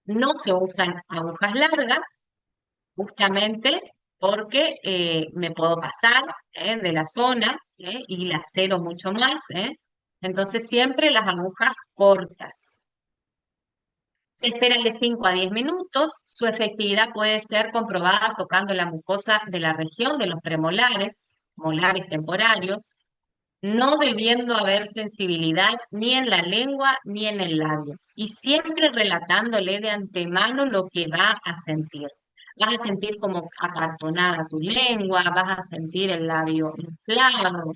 No se usan agujas largas, justamente porque me puedo pasar de la zona y lacero mucho más. Entonces siempre las agujas cortas. Se espera de 5 a 10 minutos. Su efectividad puede ser comprobada tocando la mucosa de la región de los premolares, molares temporarios, no debiendo haber sensibilidad ni en la lengua ni en el labio, y siempre relatándole de antemano lo que va a sentir. Vas a sentir como acartonada tu lengua, vas a sentir el labio inflado.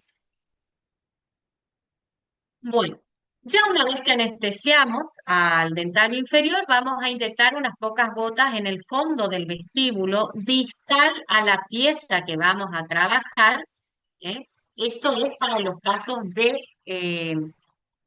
Bueno, Ya una vez que anestesiamos al dentario inferior, vamos a inyectar unas pocas gotas en el fondo del vestíbulo distal a la pieza que vamos a trabajar. ¿Eh? Esto es para los casos de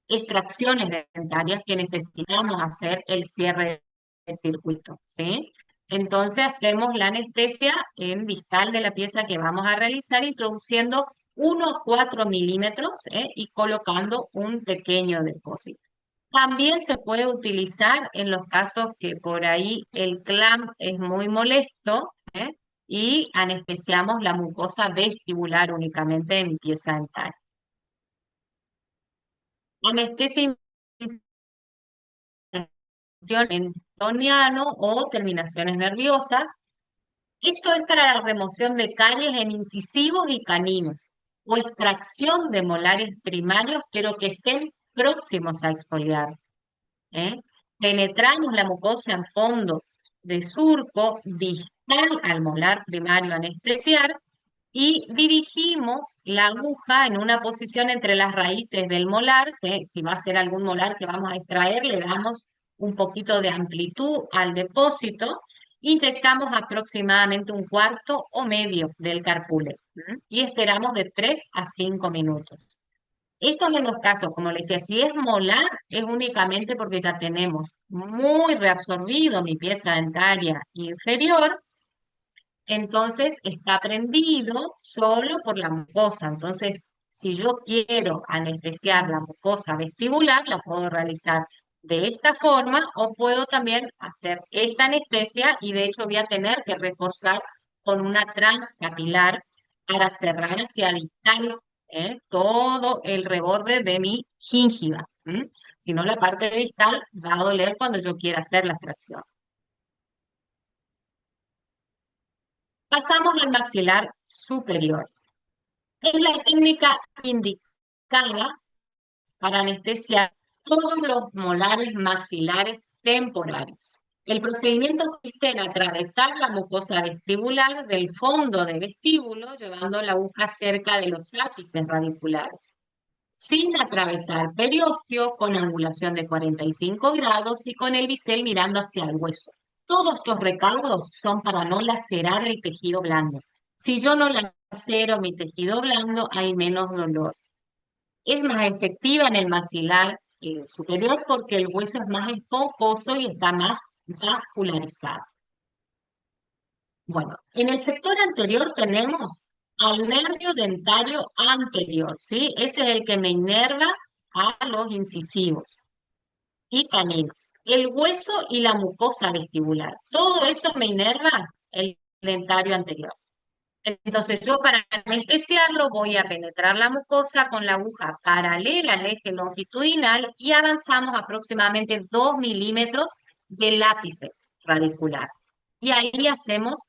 extracciones dentarias que necesitamos hacer el cierre de circuito, ¿sí? Entonces hacemos la anestesia en distal de la pieza que vamos a realizar, introduciendo unos 4 milímetros, y colocando un pequeño depósito. También se puede utilizar en los casos que por ahí el clamp es muy molesto, y anestesiamos la mucosa vestibular únicamente en pieza dental. Anestesia mendoniano o terminaciones nerviosas. Esto es para la remoción de caries en incisivos y caninos o extracción de molares primarios, pero que estén próximos a exfoliar. ¿Eh? Penetramos la mucosa en fondo de surco distal al molar primario a anestesiar y dirigimos la aguja en una posición entre las raíces del molar. ¿Sí? Si va a ser algún molar que vamos a extraer, le damos un poquito de amplitud al depósito. Inyectamos aproximadamente un cuarto o medio del carpule, y esperamos de 3 a 5 minutos. Estos en los casos, como les decía, si es molar, es únicamente porque ya tenemos muy reabsorbido mi pieza dentaria inferior, entonces está prendido solo por la mucosa. Entonces, si yo quiero anestesiar la mucosa vestibular, la puedo realizar de esta forma o puedo también hacer esta anestesia y de hecho voy a tener que reforzar con una transcapilar para cerrar hacia distal, todo el reborde de mi gingiva. Si no, la parte distal va a doler cuando yo quiera hacer la extracción. Pasamos al maxilar superior. Es la técnica indicada para anestesiar todos los molares maxilares temporarios. El procedimiento consiste en atravesar la mucosa vestibular del fondo de vestíbulo, llevando la aguja cerca de los ápices radiculares, sin atravesar periósteo, con angulación de 45 grados y con el bisel mirando hacia el hueso. Todos estos recaudos son para no lacerar el tejido blando. Si yo no lacero mi tejido blando, hay menos dolor. Es más efectiva en el maxilar superior porque el hueso es más esponjoso y está más vascularizado. Bueno, en el sector anterior tenemos al nervio dentario anterior, ¿sí? Ese es el que me inerva a los incisivos y caninos. El hueso y la mucosa vestibular. Todo eso me inerva el dentario anterior. Entonces yo para anestesiarlo voy a penetrar la mucosa con la aguja paralela al eje longitudinal y avanzamos aproximadamente 2 milímetros del ápice radicular. Y ahí hacemos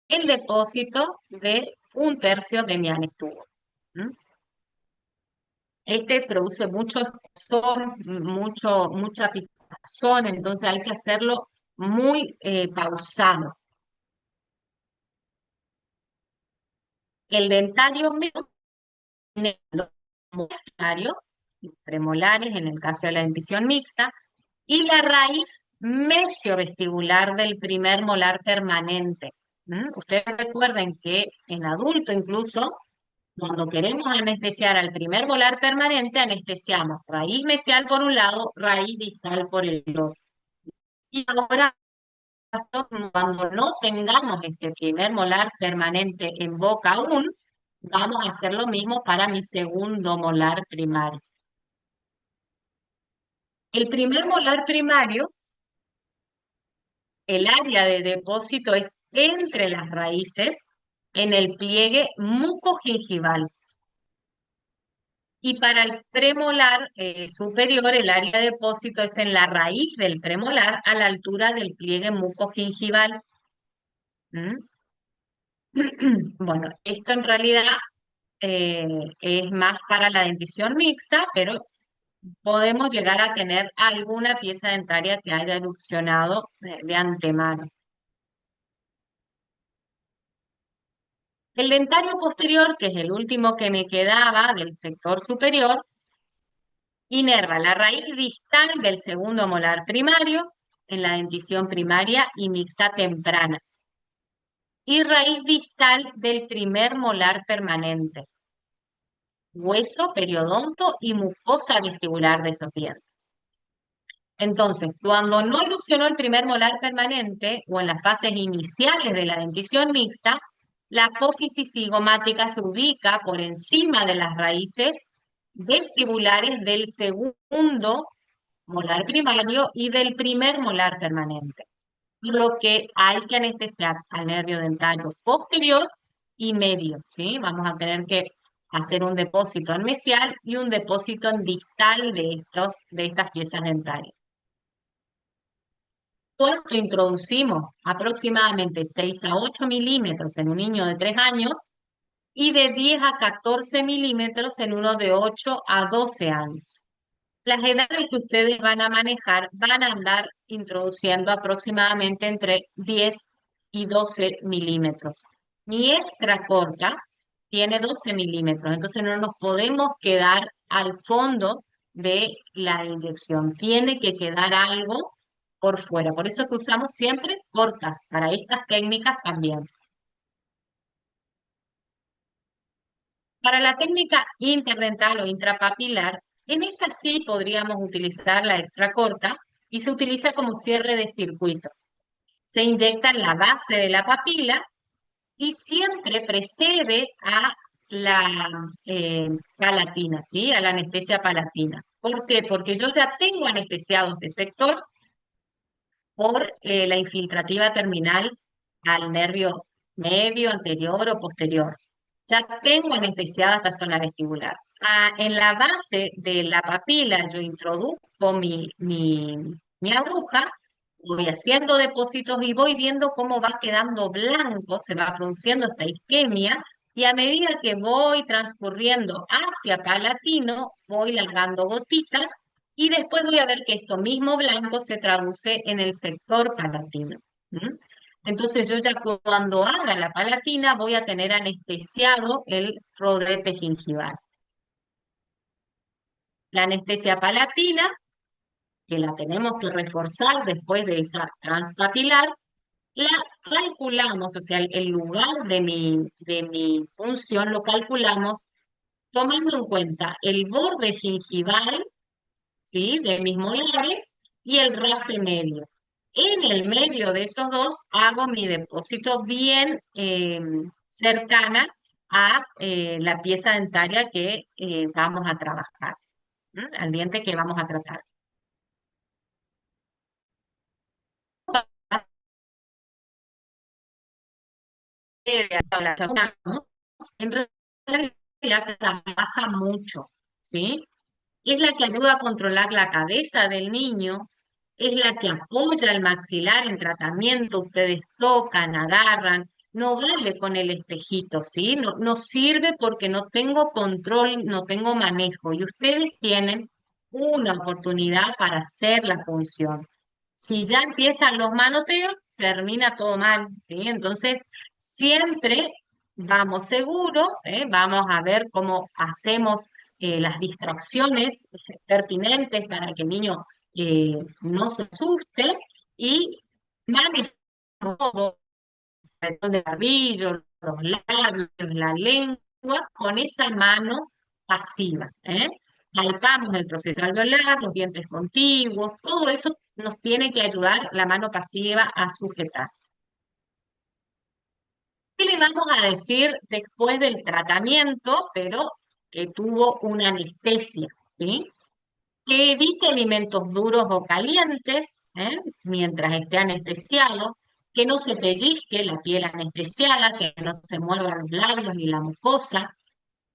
el depósito de un tercio de mi anestubo. Este produce mucho escozor, mucha picazón, entonces hay que hacerlo muy pausado. El dentario medio tiene los molarios, premolares en el caso de la dentición mixta, y la raíz mesiovestibular del primer molar permanente. Ustedes recuerden que en adulto incluso, cuando queremos anestesiar al primer molar permanente, anestesiamos raíz mesial por un lado, raíz distal por el otro. Y ahora, cuando no tengamos este primer molar permanente en boca aún, vamos a hacer lo mismo para mi segundo molar primario. El primer molar primario, el área de depósito es entre las raíces en el pliegue mucogingival. Y para el premolar superior, el área de depósito es en la raíz del premolar a la altura del pliegue mucogingival. ¿Mm? Bueno, esto en realidad es más para la dentición mixta, pero podemos llegar a tener alguna pieza dentaria que haya erupcionado de antemano. El dentario posterior, que es el último que me quedaba del sector superior, Inerva la raíz distal del segundo molar primario en la dentición primaria y mixta temprana. Y raíz distal del primer molar permanente. Hueso, periodonto y mucosa vestibular de esos dientes. Entonces, cuando no erupcionó el primer molar permanente o en las fases iniciales de la dentición mixta, la apófisis cigomática se ubica por encima de las raíces vestibulares del segundo molar primario y del primer molar permanente. Por lo que hay que anestesiar al nervio dentario posterior y medio, ¿sí? Vamos a tener que hacer un depósito en mesial y un depósito en distal de estas piezas dentarias. ¿Cuánto introducimos? Aproximadamente 6 a 8 milímetros en un niño de 3 años y de 10 a 14 milímetros en uno de 8 a 12 años. Las edades que ustedes van a manejar van a andar introduciendo aproximadamente entre 10 y 12 milímetros. Mi extra corta tiene 12 milímetros, entonces no nos podemos quedar al fondo de la inyección. Tiene que quedar algo por fuera. Por eso que usamos siempre cortas para estas técnicas también. Para la técnica interdental o intrapapilar, en esta sí podríamos utilizar la extra corta y se utiliza como cierre de circuito. Se inyecta en la base de la papila y siempre precede a la palatina, ¿sí? A la anestesia palatina. ¿Por qué? Porque yo ya tengo anestesiado este sector por la infiltrativa terminal al nervio medio, anterior o posterior. Ya tengo anestesiada esta zona vestibular. En la base de la papila yo introduzco mi aguja, voy haciendo depósitos y voy viendo cómo va quedando blanco, se va produciendo esta isquemia, y a medida que voy transcurriendo hacia palatino, voy largando gotitas y después voy a ver que esto mismo blanco se traduce en el sector palatino. ¿Mm? Entonces yo ya cuando haga la palatina voy a tener anestesiado el rodete gingival. La anestesia palatina, que la tenemos que reforzar después de esa transpapilar, la calculamos, o sea, el lugar de mi punción lo calculamos tomando en cuenta el borde gingival, ¿sí? De mis molares y el rafe medio. En el medio de esos dos hago mi depósito bien cercana a la pieza dentaria que vamos a trabajar, ¿no? Al diente que vamos a tratar. En realidad trabaja mucho, ¿sí? Es la que ayuda a controlar la cabeza del niño, es la que apoya el maxilar en tratamiento, ustedes tocan, agarran, no vale con el espejito, ¿sí? No, no sirve porque no tengo control, no tengo manejo, y ustedes tienen una oportunidad para hacer la función. Si ya empiezan los manoteos, termina todo mal, ¿sí? Entonces, siempre vamos seguros, ¿eh? Vamos a ver cómo hacemos las distracciones pertinentes para que el niño no se asuste y manejar todo, el de barbillo, los labios, la lengua, con esa mano pasiva. Palpamos el proceso alveolar, los dientes contiguos, todo eso nos tiene que ayudar la mano pasiva a sujetar. ¿Qué le vamos a decir después del tratamiento, pero que tuvo una anestesia, ¿sí? Que evite alimentos duros o calientes, mientras esté anestesiado, que no se pellizque la piel anestesiada, que no se muevan los labios ni la mucosa.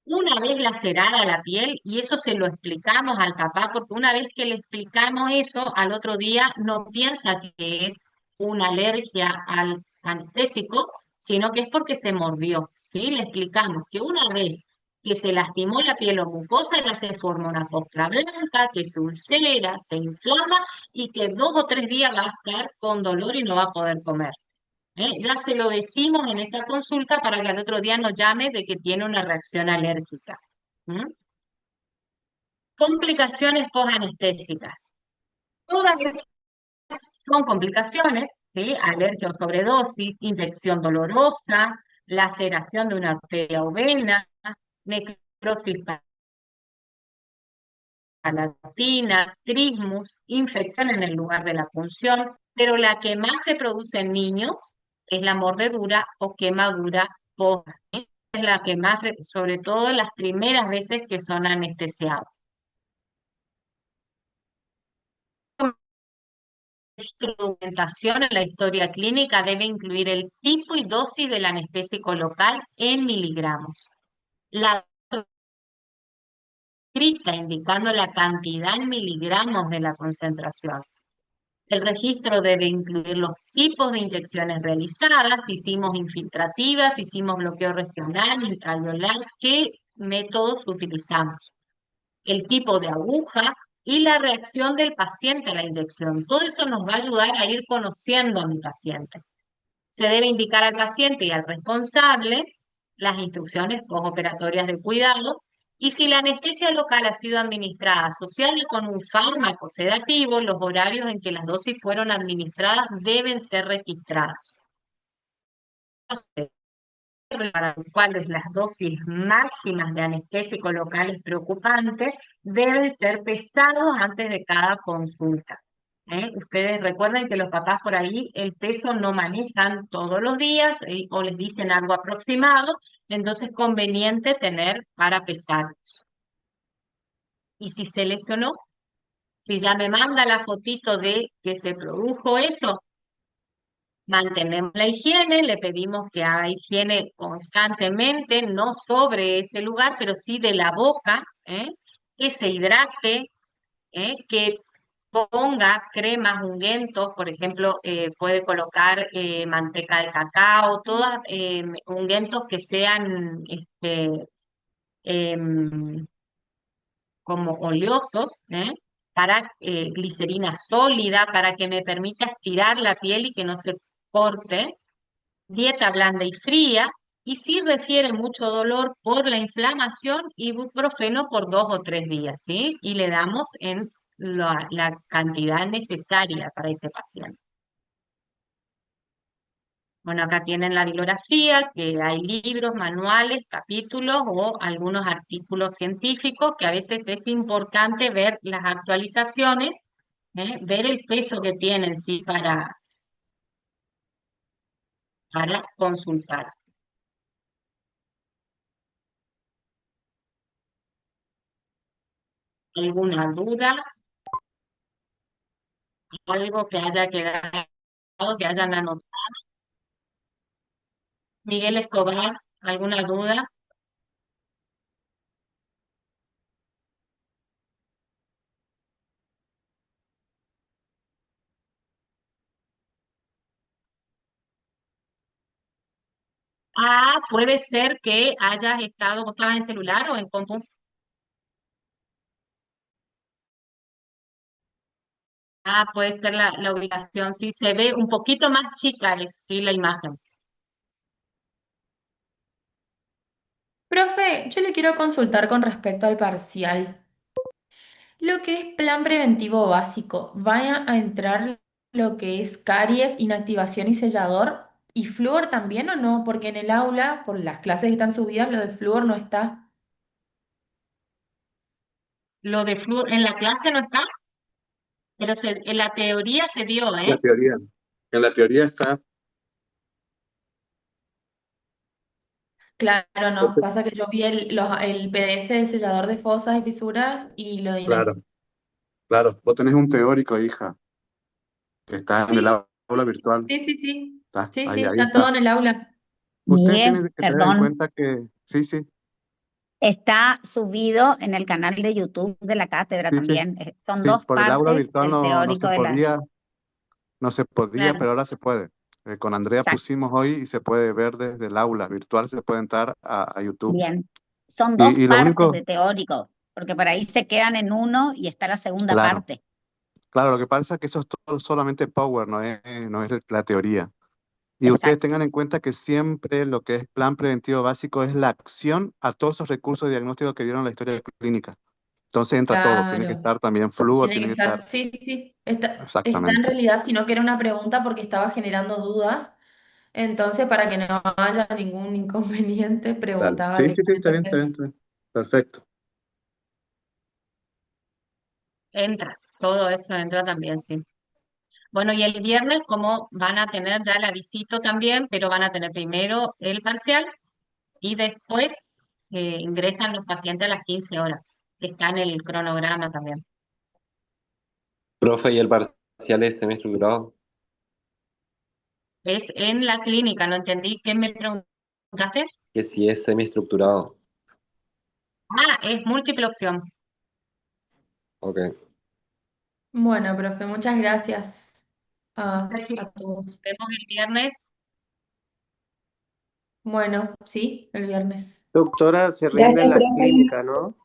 Una vez lacerada la piel, y eso se lo explicamos al papá, porque una vez que le explicamos eso, al otro día no piensa que es una alergia al anestésico, sino que es porque se mordió, ¿sí? Le explicamos que una vez que se lastimó la piel o mucosa, ya se forma una costra blanca, que se ulcera, se inflama y que 2 o 3 días va a estar con dolor y no va a poder comer. Ya se lo decimos en esa consulta para que al otro día nos llame de que tiene una reacción alérgica. ¿Mm? Complicaciones posanestésico. Todas estas son complicaciones, ¿sí? Alergia o sobredosis, inyección dolorosa, laceración de una arteria o vena, necrosis palatina, trismus, infección en el lugar de la punción, pero la que más se produce en niños es la mordedura o quemadura posa, ¿sí? Es la que más, sobre todo las primeras veces que son anestesiados. Instrumentación en la historia clínica debe incluir el tipo y dosis del anestésico local en miligramos. La escrita indicando la cantidad en miligramos de la concentración. El registro debe incluir los tipos de inyecciones realizadas, hicimos infiltrativas, hicimos bloqueo regional, intraalveolar, qué métodos utilizamos, el tipo de aguja y la reacción del paciente a la inyección. Todo eso nos va a ayudar a ir conociendo a mi paciente. Se debe indicar al paciente y al responsable las instrucciones postoperatorias de cuidado y si la anestesia local ha sido administrada asociada con un fármaco sedativo, los horarios en que las dosis fueron administradas deben ser registrados. Para los cuales las dosis máximas de anestésico local es preocupante, deben ser pesados antes de cada consulta. Ustedes recuerden que los papás por ahí el peso no manejan todos los días o les dicen algo aproximado, entonces es conveniente tener para pesarlos. Y si se lesionó, si ya me manda la fotito de que se produjo eso, mantenemos la higiene, le pedimos que haga higiene constantemente, no sobre ese lugar, pero sí de la boca, que se hidrate, que ponga cremas, ungüentos, por ejemplo, puede colocar manteca de cacao, todos ungüentos que sean em, como oleosos, para glicerina sólida, para que me permita estirar la piel y que no se corte, dieta blanda y fría, y si refiere mucho dolor por la inflamación, ibuprofeno por 2 o 3 días, ¿sí? Y le damos en la cantidad necesaria para ese paciente. Bueno, acá tienen la bibliografía, que hay libros, manuales, capítulos o algunos artículos científicos, que a veces es importante ver las actualizaciones, ver el peso que tienen, sí, para consultar. ¿Alguna duda? ¿Algo que haya quedado, que hayan anotado? Miguel Escobar, ¿alguna duda? Ah, puede ser que hayas estado, vos estabas en celular o en compu. Ah, puede ser la ubicación, sí, se ve un poquito más chica, sí, la imagen. Profe, yo le quiero consultar con respecto al parcial. Lo que es plan preventivo básico, ¿vaya a entrar lo que es caries, inactivación y sellador? ¿Y flúor también o no? Porque en el aula, por las clases que están subidas, lo de flúor no está. Lo de flúor en la clase no está, pero en la teoría se dio, La teoría. En la teoría está, Claro, no. Pasa que yo vi el PDF de sellador de fosas y fisuras y lo de claro, claro. Vos tenés un teórico, hija, que está en el Sí, aula virtual. sí, sí, sí. Está, Sí, sí, ahí está todo está. en el aula. Ustedes Miguel, tienen que tener en perdón, cuenta que, sí, sí, está subido en el canal de YouTube de la cátedra sí, sí, también. Son sí. dos Por el aula partes virtual del no teórico se de la... podía, no se podía, Claro, pero ahora se puede. Con Andrea exacto, pusimos hoy y se puede ver desde el aula virtual, se puede entrar a YouTube. bien. Son dos Y lo partes único, de teórico, porque por ahí se quedan en uno y está la segunda claro, parte. claro, lo que pasa es que eso es todo, solamente Power, no es la teoría. Y ustedes Exacto, tengan en cuenta que siempre lo que es plan preventivo básico es la acción a todos esos recursos de diagnóstico que vieron en la historia clínica. Entonces entra todo, tiene que Claro. estar también flúor, Tiene tiene que que estar estar, sí, sí, sí. Está en exactamente. realidad, sino que era una pregunta porque estaba generando dudas. Entonces, para que no haya ningún inconveniente, Dale. preguntaba Sí, sí, sí, está bien, directamente está bien, eso. está bien. Perfecto. Entra, todo eso entra también, sí. Bueno, y el viernes, como van a tener ya la visita también, pero van a tener primero el parcial y después ingresan los pacientes a las 15 horas, que está en el cronograma también. Profe, ¿y el parcial es semiestructurado? Es en la clínica, no entendí. ¿Qué me preguntaste? Que si es semiestructurado. Ah, es múltiple opción. Ok. Bueno, profe, muchas gracias Ya, a chicos, todos. nos vemos el viernes. Bueno, sí, el viernes. Doctora, se rinde Gracias, en la profe. clínica, ¿no?